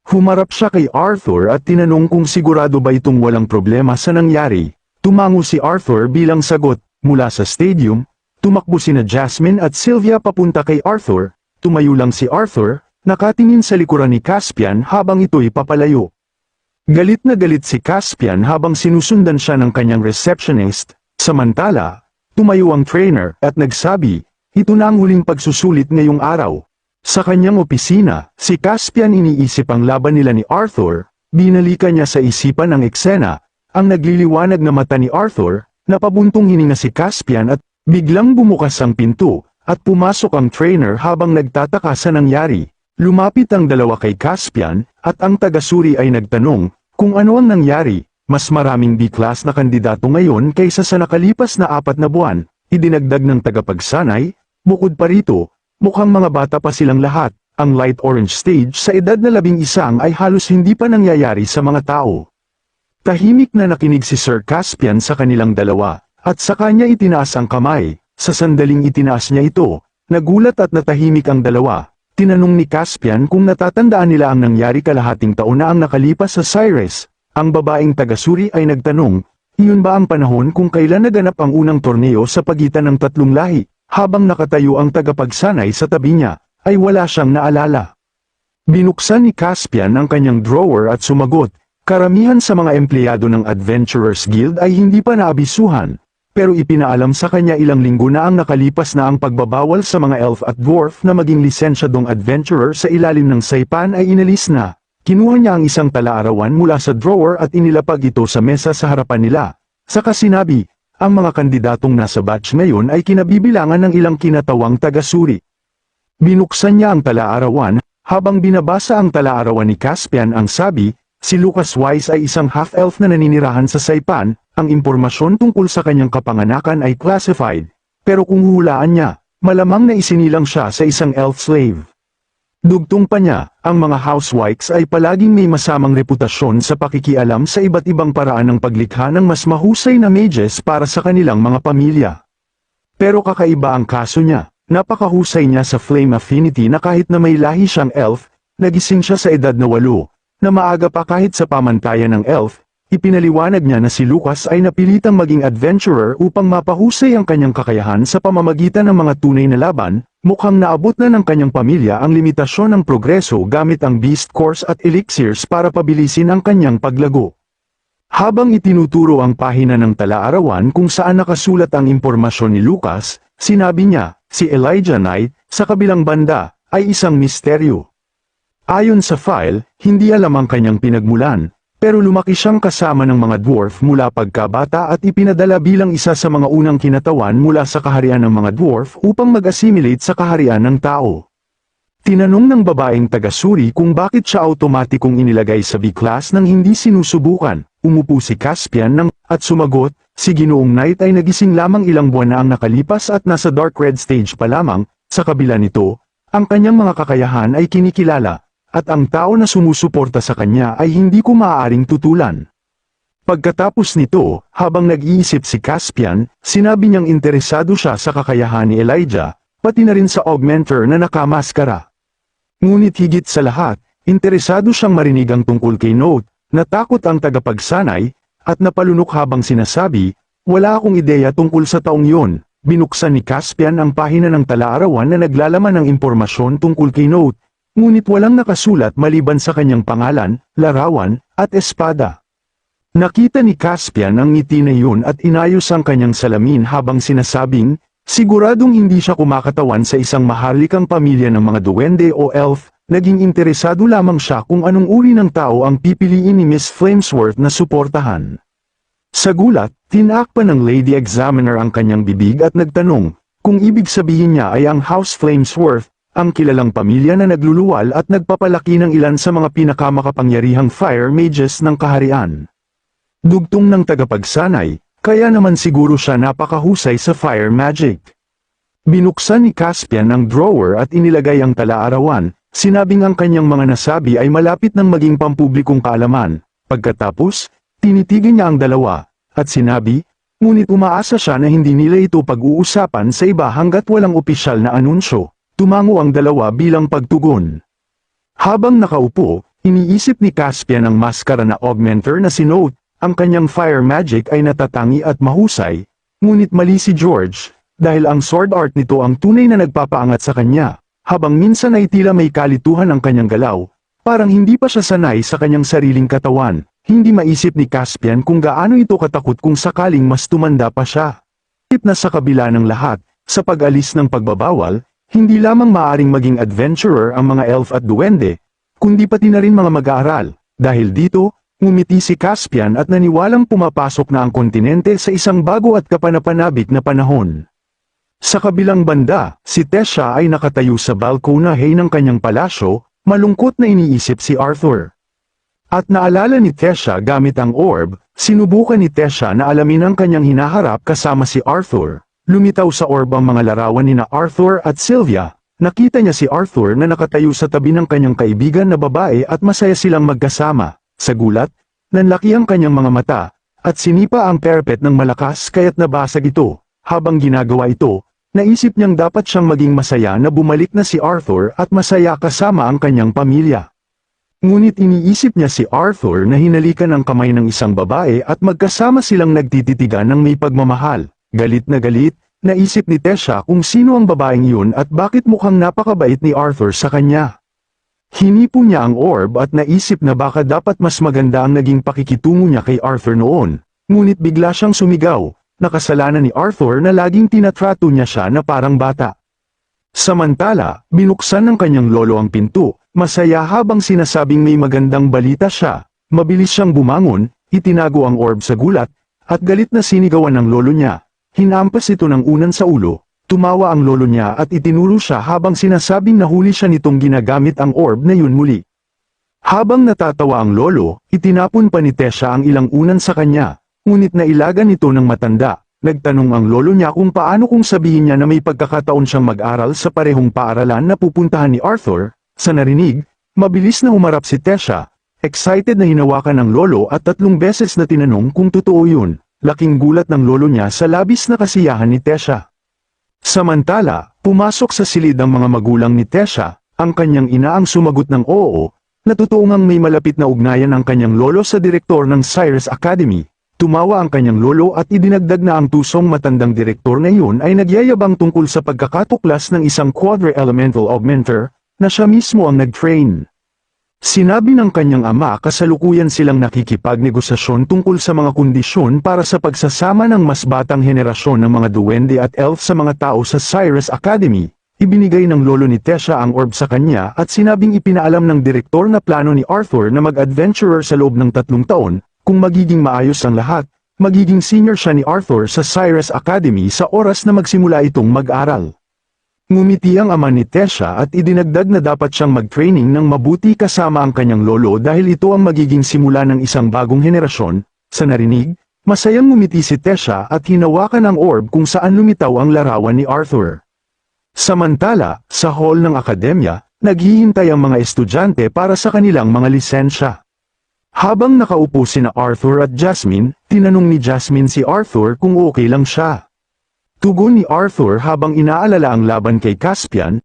S1: Humarap siya kay Arthur at tinanong kung sigurado ba itong walang problema sa nangyari. Tumango si Arthur bilang sagot. Mula sa stadium, tumakbo sina Jasmine at Sylvia papunta kay Arthur. Tumayo lang si Arthur, nakatingin sa likuran ni Caspian habang ito'y papalayo. Galit na galit si Caspian habang sinusundan siya ng kanyang receptionist. Samantala, tumayo ang trainer at nagsabi, ito na ang huling pagsusulit ngayong araw. Sa kanyang opisina, si Caspian iniisip ang laban nila ni Arthur. Binalikan niya sa isipan ang eksena, ang nagliliwanag na mata ni Arthur. Napabuntong hininga si Caspian at biglang bumukas ang pinto, at pumasok ang trainer habang nagtataka sa nangyari. Lumapit ang dalawa kay Caspian, at ang tagasuri ay nagtanong, kung ano ang nangyari. Mas maraming B-class na kandidato ngayon kaysa sa nakalipas na 4 na buwan, idinagdag ng tagapagsanay. Bukod pa rito, mukhang mga bata pa silang lahat. Ang light orange stage sa edad na 11 ay halos hindi pa nangyayari sa mga tao. Tahimik na nakinig si Sir Caspian sa kanilang dalawa, at sa kanya itinaas ang kamay. Sa sandaling itinaas niya ito, nagulat at natahimik ang dalawa. Tinanong ni Caspian kung natatandaan nila ang nangyari kalahating taon na ang nakalipas sa Cyrus. Ang babaeng tagasuri ay nagtanong, iyon ba ang panahon kung kailan naganap ang unang torneo sa pagitan ng 3 lahi? Habang nakatayo ang tagapagsanay sa tabi niya, ay wala siyang naalala. Binuksan ni Caspian ang kanyang drawer at sumagot, karamihan sa mga empleyado ng Adventurers Guild ay hindi pa naabisuhan. Pero ipinaalam sa kanya ilang linggo na ang nakalipas na ang pagbabawal sa mga elf at dwarf na maging lisensyadong adventurer sa ilalim ng saipan ay inalis na. Kinuha niya ang isang tala-arawan mula sa drawer at inilapag ito sa mesa sa harapan nila. Saka sinabi, ang mga kandidatong nasa batch ngayon ay kinabibilangan ng ilang kinatawang tagasuri. Binuksan niya ang tala-arawan, habang binabasa ang tala-arawan ni Caspian ang sabi, si Lucas Wise ay isang half-elf na naninirahan sa saipan. Ang impormasyon tungkol sa kanyang kapanganakan ay classified, pero kung hulaan niya, malamang na isinilang siya sa isang elf slave. Dugtong pa niya, ang mga housewives ay palaging may masamang reputasyon sa pakikialam sa iba't ibang paraan ng paglikha ng mas mahusay na mages para sa kanilang mga pamilya. Pero kakaiba ang kaso niya, napakahusay niya sa flame affinity na kahit na may lahi siyang elf, nagising siya sa edad na 8, na maaga pa kahit sa pamantayan ng elf. Ipinaliwanag niya na si Lucas ay napilitang maging adventurer upang mapahusay ang kanyang kakayahan sa pamamagitan ng mga tunay na laban. Mukhang naabot na ng kanyang pamilya ang limitasyon ng progreso gamit ang beast course at elixirs para pabilisin ang kanyang paglago. Habang itinuturo ang pahina ng tala-arawan kung saan nakasulat ang impormasyon ni Lucas, sinabi niya, si Elijah Knight, sa kabilang banda, ay isang misteryo. Ayon sa file, hindi alam ang kanyang pinagmulan. Pero lumaki siyang kasama ng mga dwarf mula pagkabata at ipinadala bilang isa sa mga unang kinatawan mula sa kaharian ng mga dwarf upang mag-assimilate sa kaharian ng tao. Tinanong ng babaeng tagasuri kung bakit siya automatikong inilagay sa B-class nang hindi sinusubukan. Umupo si Caspian at sumagot, si Ginoong Knight ay nagising lamang ilang buwan na ang nakalipas at nasa dark red stage pa lamang. Sa kabila nito, ang kanyang mga kakayahan ay kinikilala, at ang tao na sumusuporta sa kanya ay hindi ko maaaring tutulan. Pagkatapos nito, habang nag-iisip si Caspian, sinabi niyang interesado siya sa kakayahan ni Elijah, pati na rin sa augmenter na nakamaskara. Ngunit higit sa lahat, interesado siyang marinig ang tungkol kay Note, natakot ang tagapagsanay, at napalunok habang sinasabi, "Wala akong ideya tungkol sa taong yon." Binuksan ni Caspian ang pahina ng tala-arawan na naglalaman ng impormasyon tungkol kay Note, ngunit walang nakasulat maliban sa kanyang pangalan, larawan, at espada. Nakita ni Caspian ang ngiti na yun at inayos ang kanyang salamin habang sinasabing, siguradong hindi siya kumakatawan sa isang maharlikang pamilya ng mga duwende o elf, naging interesado lamang siya kung anong uri ng tao ang pipiliin ni Miss Flamesworth na suportahan. Sa gulat, tinakpan ng Lady Examiner ang kanyang bibig at nagtanong, kung ibig sabihin niya ay ang House Flamesworth, ang kilalang pamilya na nagluluwal at nagpapalaki ng ilan sa mga pinakamakapangyarihang fire mages ng kaharian. Dugtong ng tagapagsanay, kaya naman siguro siya napakahusay sa fire magic. Binuksan ni Caspian ang drawer at inilagay ang tala-arawan, sinabing ang kanyang mga nasabi ay malapit ng maging pampublikong kaalaman. Pagkatapos, tinitigan niya ang dalawa, at sinabi, ngunit umaasa siya na hindi nila ito pag-uusapan sa iba hanggat walang opisyal na anunsyo. Tumango ang dalawa bilang pagtugon. Habang nakaupo, iniisip ni Caspian ang maskara na augmenter na si Note, ang kanyang fire magic ay natatangi at mahusay, ngunit mali si George, dahil ang sword art nito ang tunay na nagpapaangat sa kanya, habang minsan ay tila may kalituhan ang kanyang galaw, parang hindi pa siya sanay sa kanyang sariling katawan. Hindi maisip ni Caspian kung gaano ito katakot kung sakaling mas tumanda pa siya. Tip na sa kabila ng lahat, sa pag-alis ng pagbabawal, hindi lamang maaring maging adventurer ang mga elf at duwende, kundi pati na rin mga mag-aaral. Dahil dito, ngumiti si Caspian at naniwalang pumapasok na ang kontinente sa isang bago at kapanapanabik na panahon. Sa kabilang banda, si Tesha ay nakatayo sa balkonahe ng kanyang palasyo, malungkot na iniisip si Arthur. At naalala ni Tesha gamit ang orb, sinubukan ni Tesha na alamin ang kanyang hinaharap kasama si Arthur. Lumitaw sa orb ang mga larawan ni na Arthur at Sylvia. Nakita niya si Arthur na nakatayo sa tabi ng kanyang kaibigan na babae at masaya silang magkasama. Sa gulat, nanlaki ang kanyang mga mata, at sinipa ang parapet ng malakas kaya't nabasag ito. Habang ginagawa ito, naisip niyang dapat siyang maging masaya na bumalik na si Arthur at masaya kasama ang kanyang pamilya. Ngunit iniisip niya si Arthur na hinalikan ang kamay ng isang babae at magkasama silang nagtititigan ng may pagmamahal. Galit na galit, naisip ni Tesha kung sino ang babaeng yun at bakit mukhang napakabait ni Arthur sa kanya. Hinipo niya ang orb at naisip na baka dapat mas maganda ang naging pakikitungo niya kay Arthur noon. Ngunit bigla siyang sumigaw, nakasalanan ni Arthur na laging tinatrato niya siya na parang bata. Samantala, binuksan ng kanyang lolo ang pinto, masaya habang sinasabing may magandang balita siya. Mabilis siyang bumangon, itinago ang orb sa gulat, at galit na sinigawan ng lolo niya. Hinampas ito ng unan sa ulo, tumawa ang lolo niya at itinuro siya habang sinasabing nahuli siya nitong ginagamit ang orb na yun muli. Habang natatawa ang lolo, itinapon pa ni Tesha ang ilang unan sa kanya, ngunit nailagan ito ng matanda. Nagtanong ang lolo niya kung paano kung sabihin niya na may pagkakataon siyang mag-aral sa parehong paaralan na pupuntahan ni Arthur. Sa narinig, mabilis na humarap si Tesha, excited na hinawakan ng lolo at 3 beses na tinanong kung totoo yun. Laking gulat ng lolo niya sa labis na kasiyahan ni Tesha. Samantala, pumasok sa silid ang mga magulang ni Tesha, ang kanyang ina ang sumagot ng oo, na totoo ngang may malapit na ugnayan ang kanyang lolo sa direktor ng Cyrus Academy. Tumawa ang kanyang lolo at idinagdag na ang tusong matandang direktor na yun ay nagyayabang tungkol sa pagkakatuklas ng isang quadri-elemental augmenter, na siya mismo ang nag-train. Sinabi ng kanyang ama kasalukuyan silang nakikipagnegosasyon tungkol sa mga kondisyon para sa pagsasama ng mas batang henerasyon ng mga duwende at elf sa mga tao sa Cyrus Academy. Ibinigay ng lolo ni Tesha ang orb sa kanya at sinabing ipinaalam ng direktor na plano ni Arthur na mag-adventurer sa loob ng 3 taon. Kung magiging maayos ang lahat, magiging senior siya ni Arthur sa Cyrus Academy sa oras na magsimula itong mag-aral. Ngumiti ang ama ni Tesha at idinagdag na dapat siyang mag-training ng mabuti kasama ang kanyang lolo dahil ito ang magiging simula ng isang bagong henerasyon. Sa narinig, masayang ngumiti si Tesha at hinawakan ang orb kung saan lumitaw ang larawan ni Arthur. Samantala, sa hall ng akademya, naghihintay ang mga estudyante para sa kanilang mga lisensya. Habang nakaupo sina Arthur at Jasmine, tinanong ni Jasmine si Arthur kung okay lang siya. Tugon ni Arthur habang inaalala ang laban kay Caspian.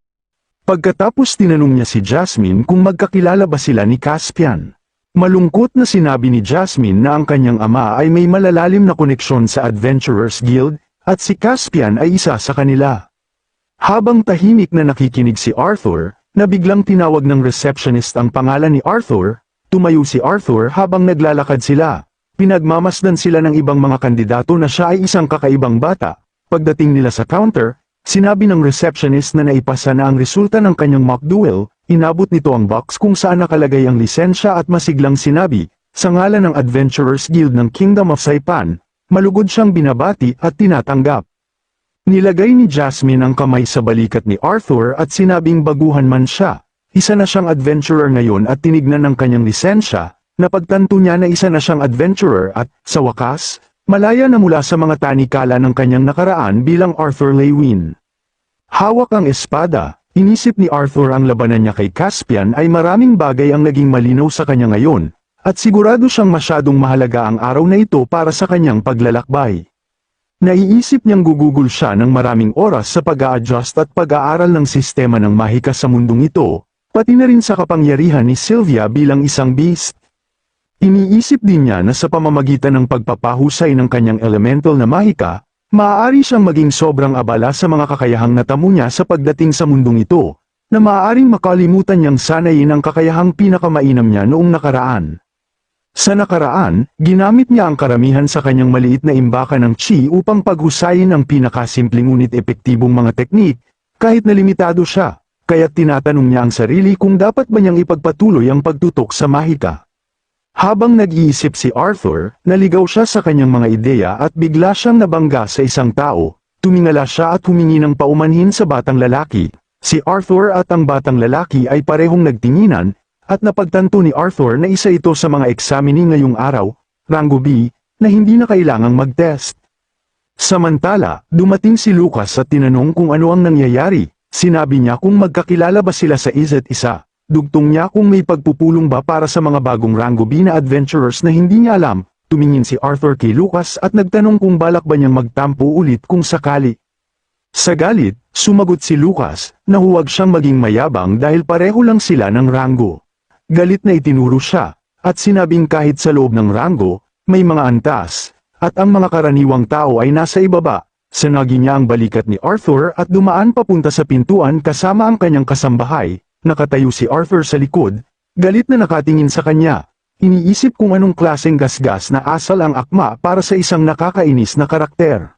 S1: Pagkatapos tinanong niya si Jasmine kung magkakilala ba sila ni Caspian. Malungkot na sinabi ni Jasmine na ang kanyang ama ay may malalalim na koneksyon sa Adventurers Guild, at si Caspian ay isa sa kanila. Habang tahimik na nakikinig si Arthur, na biglang tinawag ng receptionist ang pangalan ni Arthur, tumayo si Arthur habang naglalakad sila. Pinagmamasdan sila ng ibang mga kandidato na siya ay isang kakaibang bata. Pagdating nila sa counter, sinabi ng receptionist na naipasa na ang resulta ng kanyang mock duel, inabot nito ang box kung saan nakalagay ang lisensya at masiglang sinabi, sa ngalan ng Adventurers Guild ng Kingdom of Saipan, malugod siyang binabati at tinatanggap. Nilagay ni Jasmine ang kamay sa balikat ni Arthur at sinabing baguhan man siya, isa na siyang adventurer ngayon at tinignan ng kanyang lisensya, napagtanto niya na isa na siyang adventurer at, sa wakas, malaya na mula sa mga tanikala ng kanyang nakaraan bilang Arthur Lewin. Hawak ang espada, inisip ni Arthur ang labanan niya kay Caspian ay maraming bagay ang naging malinaw sa kanya ngayon, at sigurado siyang masyadong mahalaga ang araw na ito para sa kanyang paglalakbay. Naiisip niyang gugugol siya ng maraming oras sa pag-a-adjust at pag-aaral ng sistema ng mahika sa mundong ito, pati na rin sa kapangyarihan ni Sylvia bilang isang beast. Iniisip din niya na sa pamamagitan ng pagpapahusay ng kanyang elemental na mahika, maaari siyang maging sobrang abala sa mga kakayahang natamo niya sa pagdating sa mundong ito, na maaaring makalimutan niyang sanayin ang kakayahang pinakamainam niya noong nakaraan. Sa nakaraan, ginamit niya ang karamihan sa kanyang maliit na imbakan ng chi upang paghusayin ang pinakasimpleng ngunit epektibong mga teknik, kahit na limitado siya, kaya't tinatanong niya ang sarili kung dapat ba niyang ipagpatuloy ang pagtutok sa mahika. Habang nag-iisip si Arthur, naligaw siya sa kanyang mga ideya at bigla siyang nabangga sa isang tao, tumingala siya at humingi ng paumanhin sa batang lalaki. Si Arthur at ang batang lalaki ay parehong nagtinginan, at napagtanto ni Arthur na isa ito sa mga examining ngayong araw, Rango B, na hindi na kailangang mag-test. Samantala, dumating si Lucas at tinanong kung ano ang nangyayari. Sinabi niya kung magkakilala ba sila sa isa't isa. Dugtong niya kung may pagpupulong ba para sa mga bagong Rango B na adventurers na hindi niya alam. Tumingin si Arthur kay Lucas at nagtanong kung balak ba niyang magtampo ulit kung sakali. Sa galit, sumagot si Lucas, na huwag siyang maging mayabang dahil pareho lang sila ng Rango. Galit na itinuro siya, at sinabing kahit sa loob ng Rango, may mga antas, at ang mga karaniwang tao ay nasa ibaba. Sinagi niya ang balikat ni Arthur at dumaan papunta sa pintuan kasama ang kanyang kasambahay. Nakatayo si Arthur sa likod, galit na nakatingin sa kanya. Iniisip kung anong klaseng gasgas na asal ang akma para sa isang nakakainis na karakter.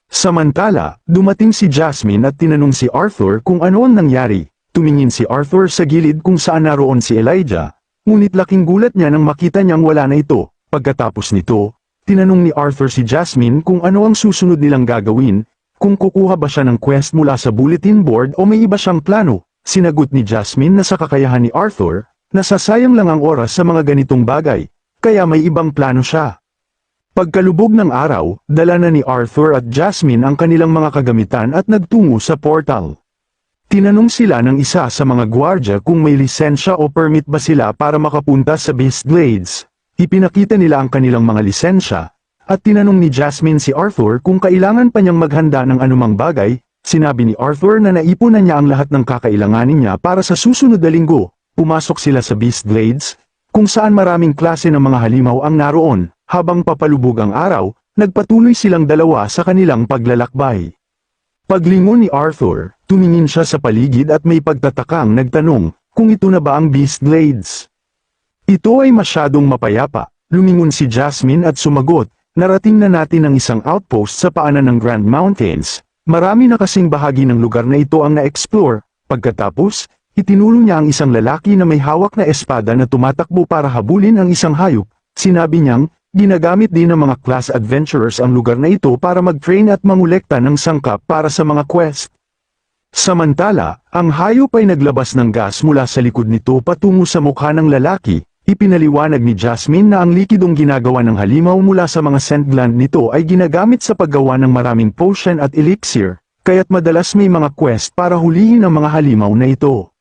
S1: Samantala, dumating si Jasmine at tinanong si Arthur kung ano ang nangyari. Tumingin si Arthur sa gilid kung saan naroon si Elijah, ngunit laking gulat niya nang makita niyang wala na ito. Pagkatapos nito, tinanong ni Arthur si Jasmine kung ano ang susunod nilang gagawin, kung kukuha ba siya ng quest mula sa bulletin board o may iba siyang plano. Sinagot ni Jasmine na sa kakayahan ni Arthur, nasasayang lang ang oras sa mga ganitong bagay, kaya may ibang plano siya. Pagkalubog ng araw, dala na ni Arthur at Jasmine ang kanilang mga kagamitan at nagtungo sa portal. Tinanong sila ng isa sa mga gwardya kung may lisensya o permit ba sila para makapunta sa Beast Glades. Ipinakita nila ang kanilang mga lisensya, at tinanong ni Jasmine si Arthur kung kailangan pa niyang maghanda ng anumang bagay. Sinabi ni Arthur na naipon na niya ang lahat ng kakailanganin niya para sa susunod na linggo. Pumasok sila sa Beast Glades, kung saan maraming klase ng mga halimaw ang naroon. Habang papalubog ang araw, nagpatuloy silang dalawa sa kanilang paglalakbay. Paglingon ni Arthur, tumingin siya sa paligid at may pagtatakang nagtanong, kung ito na ba ang Beast Glades. Ito ay masyadong mapayapa. Lumingon si Jasmine at sumagot, narating na natin ang isang outpost sa paanan ng Grand Mountains. Marami na kasing bahagi ng lugar na ito ang na-explore. Pagkatapos, itinulong niya ang isang lalaki na may hawak na espada na tumatakbo para habulin ang isang hayop. Sinabi niyang, ginagamit din ng mga class adventurers ang lugar na ito para mag-train at mangolekta ng sangkap para sa mga quest. Samantala, ang hayop ay naglabas ng gas mula sa likod nito patungo sa mukha ng lalaki. Ipinaliwanag ni Jasmine na ang likidong ginagawa ng halimaw mula sa mga scent gland nito ay ginagamit sa paggawa ng maraming potion at elixir. kaya't madalas may mga quest para hulihin ang mga halimaw na ito.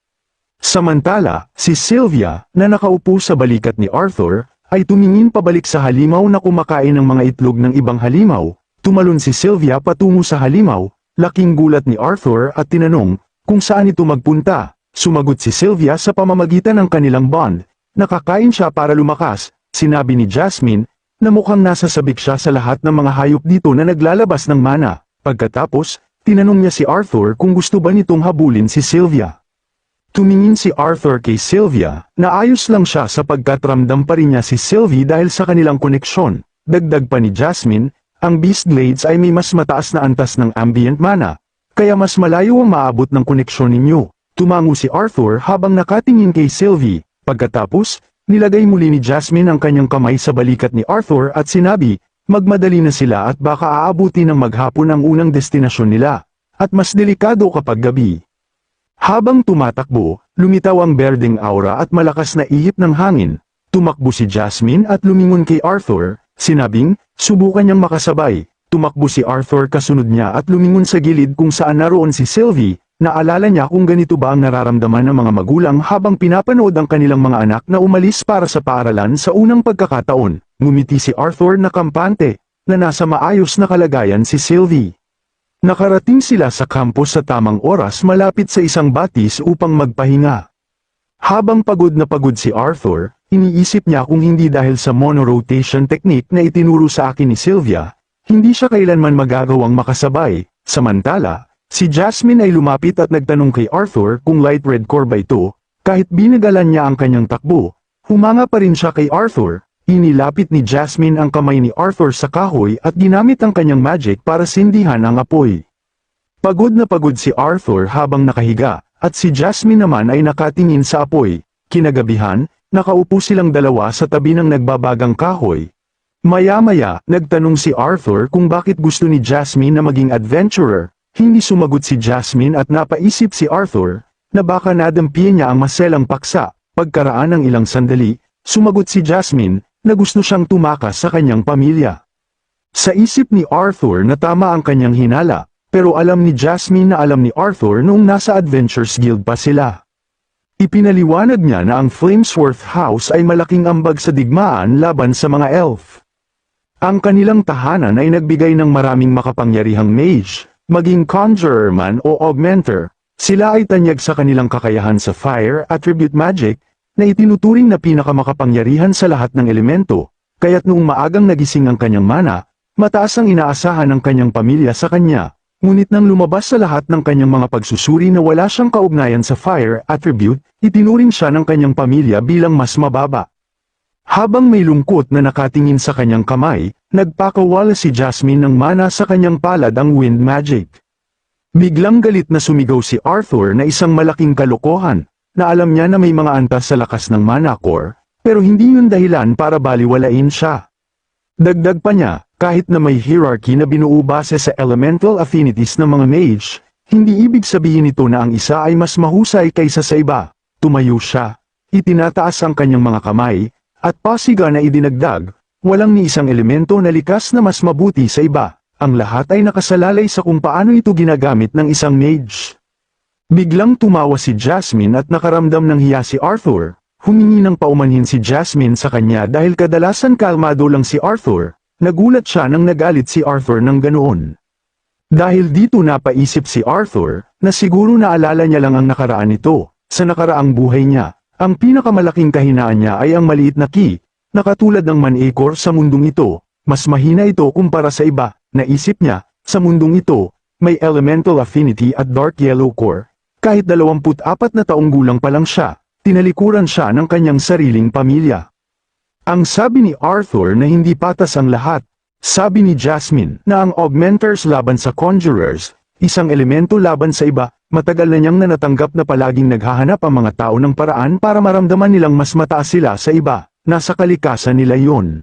S1: Samantala, si Sylvia, na nakaupo sa balikat ni Arthur, ay tumingin pabalik sa halimaw na kumakain ng mga itlog ng ibang halimaw. Tumalon si Sylvia patungo sa halimaw, laking gulat ni Arthur at tinanong kung saan ito magpunta. Sumagot si Sylvia sa pamamagitan ng kanilang bond. Nakakain siya para lumakas. Sinabi ni Jasmine na mukhang nasasabik siya sa lahat ng mga hayop dito na naglalabas ng mana. Pagkatapos, tinanong niya si Arthur kung gusto ba nitong habulin si Sylvia. Tumingin si Arthur kay Sylvia, na ayos lang siya sapagkat ramdam pa rin niya si Sylvie dahil sa kanilang koneksyon. Dagdag pa ni Jasmine, ang Beast Blades ay may mas mataas na antas ng ambient mana, kaya mas malayo ang maabot ng koneksyon ninyo. Tumango si Arthur habang nakatingin kay Sylvie. Pagkatapos, nilagay muli ni Jasmine ang kanyang kamay sa balikat ni Arthur at sinabi, magmadali na sila at baka aabuti ng maghapon ang unang destinasyon nila, at mas delikado kapag gabi. Habang tumatakbo, lumitaw ang berdeng aura at malakas na ihip ng hangin. Tumakbo si Jasmine at lumingon kay Arthur, sinabing, subukan niyang makasabay. Tumakbo si Arthur kasunod niya at lumingon sa gilid kung saan naroon si Sylvie. Naalala niya kung ganito ba ang nararamdaman ng mga magulang habang pinapanood ang kanilang mga anak na umalis para sa paaralan sa unang pagkakataon. Ngumiti si Arthur na kampante, na nasa maayos na kalagayan si Sylvie. Nakarating sila sa campus sa tamang oras malapit sa isang batis upang magpahinga. Habang pagod na pagod si Arthur, iniisip niya kung hindi dahil sa monorotation technique na itinuro sa akin ni Sylvia, hindi siya kailanman magagawang makasabay. Samantala, si Jasmine ay lumapit at nagtanong kay Arthur kung light red core ba ito. Kahit binagalan niya ang kanyang takbo, humanga pa rin siya kay Arthur. Inilapit ni Jasmine ang kamay ni Arthur sa kahoy at ginamit ang kanyang magic para sindihan ang apoy. Pagod na pagod si Arthur habang nakahiga, at si Jasmine naman ay nakatingin sa apoy. Kinagabihan, nakaupo silang dalawa sa tabi ng nagbabagang kahoy. Maya-maya, nagtanong si Arthur kung bakit gusto ni Jasmine na maging adventurer. Hindi sumagot si Jasmine at napaisip si Arthur, na baka nadampian niya ang maselang paksa. Pagkaraan ng ilang sandali, sumagot si Jasmine, na gusto siyang tumakas sa kanyang pamilya. Sa isip ni Arthur na tama ang kanyang hinala, pero alam ni Jasmine na alam ni Arthur noong nasa Adventures Guild pa sila. Ipinaliwanag niya na ang Flamesworth House ay malaking ambag sa digmaan laban sa mga elf. Ang kanilang tahanan ay nagbigay ng maraming makapangyarihang mage, maging conjurer man o augmenter. Sila ay tanyag sa kanilang kakayahan sa fire attribute magic, na itinuturing na pinakamakapangyarihan sa lahat ng elemento, kaya't noong maagang nagising ang kanyang mana, mataas ang inaasahan ng kanyang pamilya sa kanya, ngunit nang lumabas sa lahat ng kanyang mga pagsusuri na wala siyang kaugnayan sa fire attribute, itinuring siya ng kanyang pamilya bilang mas mababa. Habang may lungkot na nakatingin sa kanyang kamay, nagpakawala si Jasmine ng mana sa kanyang palad ang wind magic. Biglang galit na sumigaw si Arthur na isang malaking kalokohan, na alam niya na may mga antas sa lakas ng mana core, pero hindi yun dahilan para baliwalain siya. Dagdag pa niya, kahit na may hierarchy na binuo base sa elemental affinities ng mga mage, hindi ibig sabihin ito na ang isa ay mas mahusay kaysa sa iba. Tumayo siya, itinataas ang kanyang mga kamay, at pasiga na idinagdag, walang ni isang elemento na likas na mas mabuti sa iba. Ang lahat ay nakasalalay sa kung paano ito ginagamit ng isang mage. Biglang tumawa si Jasmine at nakaramdam ng hiya si Arthur. Humingi ng paumanhin si Jasmine sa kanya dahil kadalasan kalmado lang si Arthur. Nagulat siya nang nagalit si Arthur ng ganoon. Dahil dito napaisip si Arthur, na siguro naalala niya lang ang nakaraan nito. Sa nakaraang buhay niya, ang pinakamalaking kahinaan niya ay ang maliit na ki, na katulad ng manacor sa mundong ito. Mas mahina ito kumpara sa iba. Naisip niya, sa mundong ito, may elemental affinity at dark yellow core. Kahit 24 na taong gulang pa lang siya, tinalikuran siya ng kanyang sariling pamilya. Ang sabi ni Arthur na hindi patas ang lahat. Sabi ni Jasmine na ang augmenters laban sa conjurers, isang elemento laban sa iba, matagal na niyang natanggap na palaging naghahanap ang mga tao ng paraan para maramdaman nilang mas mataas sila sa iba, nasa kalikasan nila yon.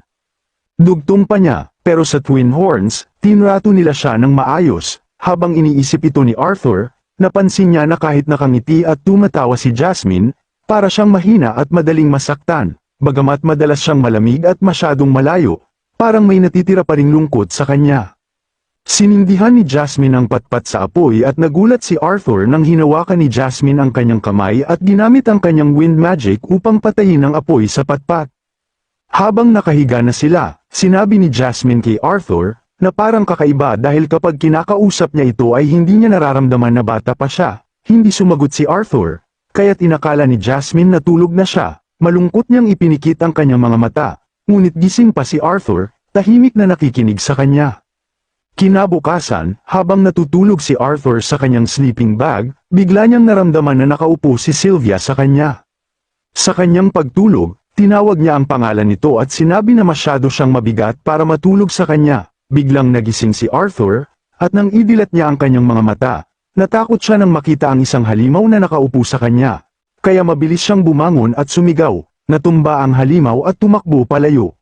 S1: Dugtong pa niya, pero sa Twin Horns, tinrato nila siya ng maayos. Habang iniisip ito ni Arthur, napansin niya na kahit nakangiti at tumatawa si Jasmine, para siyang mahina at madaling masaktan, bagamat madalas siyang malamig at masyadong malayo, parang may natitira pa ring lungkot sa kanya. Sinindihan ni Jasmine ang patpat sa apoy at nagulat si Arthur nang hinawakan ni Jasmine ang kanyang kamay at ginamit ang kanyang wind magic upang patayin ang apoy sa patpat. Habang nakahiga na sila, sinabi ni Jasmine kay Arthur, na parang kakaiba dahil kapag kinakausap niya ito ay hindi niya nararamdaman na bata pa siya. Hindi sumagot si Arthur, kaya't inakala ni Jasmine na tulog na siya. Malungkot niyang ipinikit ang kanyang mga mata, ngunit gising pa si Arthur, tahimik na nakikinig sa kanya. Kinabukasan, habang natutulog si Arthur sa kanyang sleeping bag, bigla niyang naramdaman na nakaupo si Sylvia sa kanya. Sa kanyang pagtulog, tinawag niya ang pangalan nito at sinabi na masyado siyang mabigat para matulog sa kanya. Biglang nagising si Arthur, at nang idilat niya ang kanyang mga mata, natakot siya nang makita ang isang halimaw na nakaupo sa kanya. Kaya mabilis siyang bumangon at sumigaw, natumba ang halimaw at tumakbo palayo.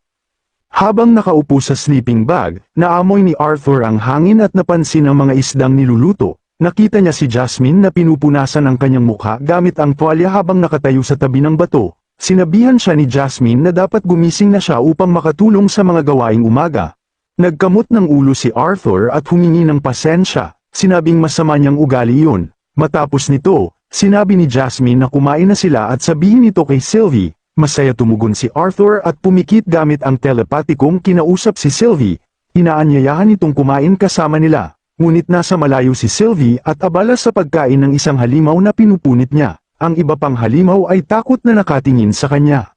S1: Habang nakaupo sa sleeping bag, naamoy ni Arthur ang hangin at napansin ang mga isdang niluluto. Nakita niya si Jasmine na pinupunasan ang kanyang mukha gamit ang tuwalya habang nakatayo sa tabi ng bato. Sinabihan siya ni Jasmine na dapat gumising na siya upang makatulong sa mga gawaing umaga. Nagkamot ng ulo si Arthur at humingi ng pasensya, sinabing masama niyang ugali yun. Matapos nito, sinabi ni Jasmine na kumain na sila at sabihin ito kay Sylvie. Masaya tumugon si Arthur at pumikit gamit ang telepatikong kinausap si Sylvie. Inaanyayahan itong kumain kasama nila, ngunit nasa malayo si Sylvie at abala sa pagkain ng isang halimaw na pinupunit niya. Ang iba pang halimaw ay takot na nakatingin sa kanya.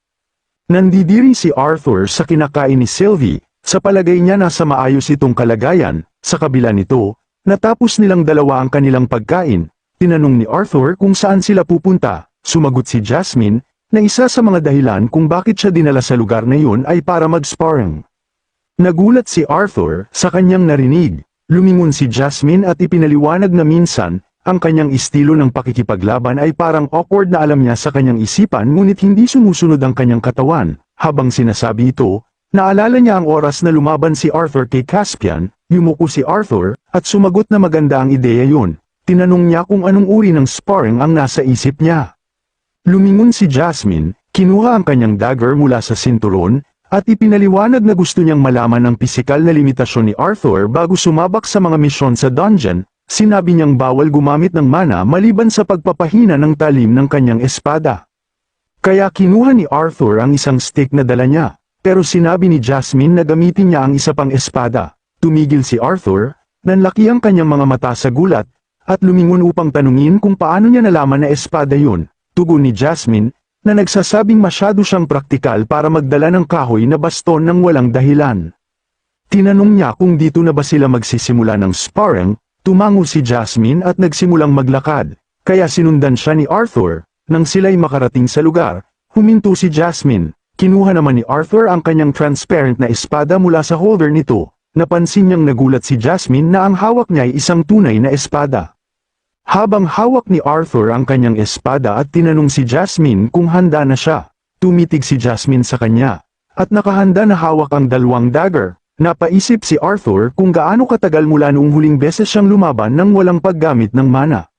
S1: Nandidiri si Arthur sa kinakain ni Sylvie, sa palagay niya nasa maayos itong kalagayan. Sa kabila nito, natapos nilang dalawa ang kanilang pagkain. Tinanong ni Arthur kung saan sila pupunta. Sumagot si Jasmine, na isa sa mga dahilan kung bakit siya dinala sa lugar na yun ay para mag-sparring. Nagulat si Arthur sa kanyang narinig. Lumingon si Jasmine at ipinaliwanag na minsan, ang kanyang estilo ng pakikipaglaban ay parang awkward na alam niya sa kanyang isipan ngunit hindi sumusunod ang kanyang katawan. Habang sinasabi ito, naalala niya ang oras na lumaban si Arthur kay Caspian, yumuko si Arthur, at sumagot na maganda ang ideya yun. Tinanong niya kung anong uri ng sparring ang nasa isip niya. Lumingon si Jasmine, kinuha ang kanyang dagger mula sa sinturon, at ipinaliwanag na gusto niyang malaman ang pisikal na limitasyon ni Arthur bago sumabak sa mga misyon sa dungeon. Sinabi niyang bawal gumamit ng mana maliban sa pagpapahina ng talim ng kanyang espada. Kaya kinuha ni Arthur ang isang stick na dala niya, pero sinabi ni Jasmine na gamitin niya ang isa pang espada. Tumigil si Arthur, nanlaki ang kanyang mga mata sa gulat, at lumingon upang tanungin kung paano niya nalaman na espada yun. Tugon ni Jasmine, na nagsasabing masyado siyang praktikal para magdala ng kahoy na baston ng walang dahilan. Tinanong niya kung dito na ba sila magsisimula ng sparring, tumango si Jasmine at nagsimulang maglakad, kaya sinundan siya ni Arthur. Nang sila'y makarating sa lugar, huminto si Jasmine. Kinuha naman ni Arthur ang kanyang transparent na espada mula sa holder nito. Napansin niyang nagulat si Jasmine na ang hawak niya ay isang tunay na espada. Habang hawak ni Arthur ang kanyang espada at tinanong si Jasmine kung handa na siya, tumitig si Jasmine sa kanya, at nakahanda na hawak ang dalawang dagger. Napaisip si Arthur kung gaano katagal mula noong huling beses siyang lumaban nang walang paggamit ng mana.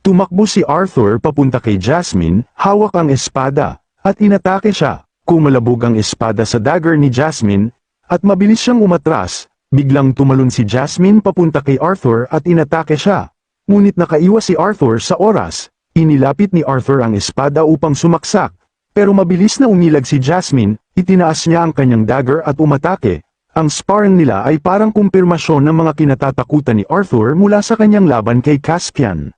S1: Tumakbo si Arthur papunta kay Jasmine, hawak ang espada, at inatake siya. Kumalabog ang espada sa dagger ni Jasmine, at mabilis siyang umatras. Biglang tumalon si Jasmine papunta kay Arthur at inatake siya. Ngunit nakaiwas si Arthur sa oras. Inilapit ni Arthur ang espada upang sumaksak, pero mabilis na umilag si Jasmine, itinaas niya ang kanyang dagger at umatake. Ang sparring nila ay parang kumpirmasyon ng mga kinatatakutan ni Arthur mula sa kanyang laban kay Caspian.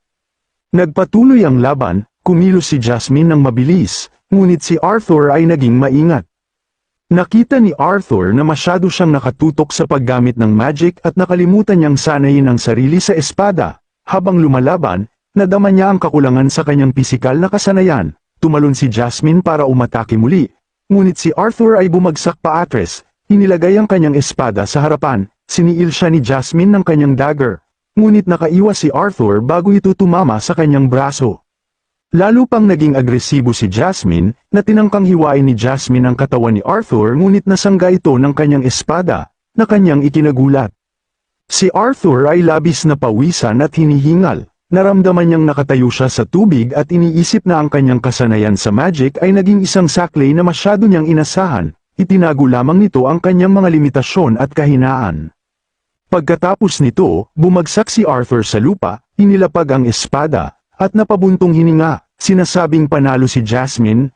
S1: Nagpatuloy ang laban, kumilos si Jasmine ng mabilis, ngunit si Arthur ay naging maingat. Nakita ni Arthur na masyado siyang nakatutok sa paggamit ng magic at nakalimutan niyang sanayin ang sarili sa espada. Habang lumalaban, nadama niya ang kakulangan sa kanyang pisikal na kasanayan. Tumalon si Jasmine para umatake muli. Ngunit si Arthur ay bumagsak paatras. Inilagay ang kanyang espada sa harapan. Siniil siya ni Jasmine ng kanyang dagger. Ngunit nakaiwas si Arthur bago ito tumama sa kanyang braso. Lalo pang naging agresibo si Jasmine, na tinangkang hiwain ni Jasmine ang katawan ni Arthur ngunit nasangga ito ng kanyang espada, na kanyang ikinagulat. Si Arthur ay labis na pawisan at hinihingal. Naramdaman niyang nakatayo siya sa tubig at iniisip na ang kanyang kasanayan sa magic ay naging isang saklay na masyado niyang inasahan. Itinago lamang nito ang kanyang mga limitasyon at kahinaan. Pagkatapos nito, bumagsak si Arthur sa lupa, inilapag ang espada, at napabuntong hininga. Sinasabing panalo si Jasmine,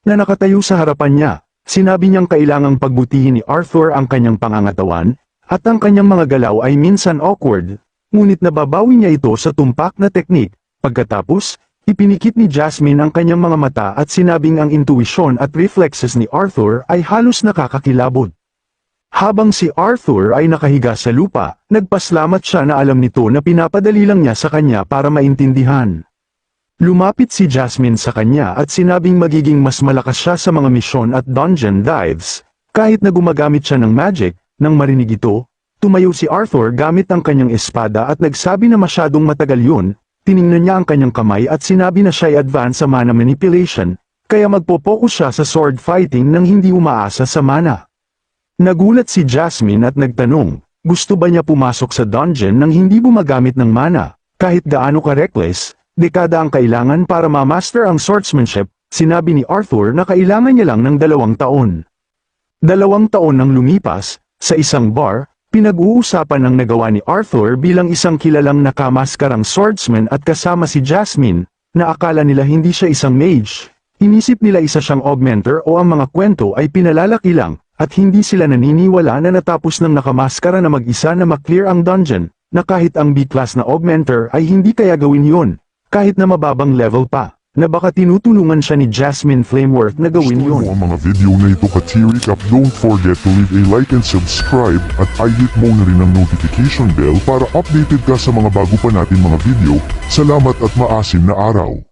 S1: na nakatayo sa harapan niya. Sinabi niyang kailangang pagbutihin ni Arthur ang kanyang pangangatawan, at ang kanyang mga galaw ay minsan awkward, ngunit nababawi niya ito sa tumpak na teknik. Pagkatapos, ipinikit ni Jasmine ang kanyang mga mata at sinabing ang intuisyon at reflexes ni Arthur ay halos nakakakilabot. Habang si Arthur ay nakahiga sa lupa, nagpasalamat siya na alam nito na pinapadali lang niya sa kanya para maintindihan. Lumapit si Jasmine sa kanya at sinabing magiging mas malakas siya sa mga misyon at dungeon dives, kahit na gumagamit siya ng magic. Nang marinig ito, tumayo si Arthur gamit ang kanyang espada at nagsabi na masyadong matagal yun. Tiningnan niya ang kanyang kamay at sinabi na siya'y advance sa mana manipulation, kaya magpo-focus siya sa sword fighting nang hindi umaasa sa mana. Nagulat si Jasmine at nagtanong, gusto ba niya pumasok sa dungeon nang hindi gumagamit ng mana? Kahit gaano ka-reckless, dekada ang kailangan para ma-master ang swordsmanship. Sinabi ni Arthur na kailangan niya lang ng 2 taon. 2 taon nang lumipas, sa isang bar, pinag-uusapan ang nagawa ni Arthur bilang isang kilalang nakamaskarang swordsman at kasama si Jasmine, na akala nila hindi siya isang mage. Inisip nila isa siyang augmenter o ang mga kwento ay pinalalaki lang, at hindi sila naniniwala na natapos ng nakamaskara na mag-isa na maklear ang dungeon, na kahit ang B-class na augmenter ay hindi kaya gawin yun, kahit na mababang level pa, na baka tinutulungan siya ni Jasmine Flameworth na gawin yun.
S2: Gusto mo ang mga video na ito ka-T-Recap, don't forget to leave a like and subscribe at i-hit mo na rin ang notification bell para updated ka sa mga bago pa natin mga video. Salamat at maasim na araw!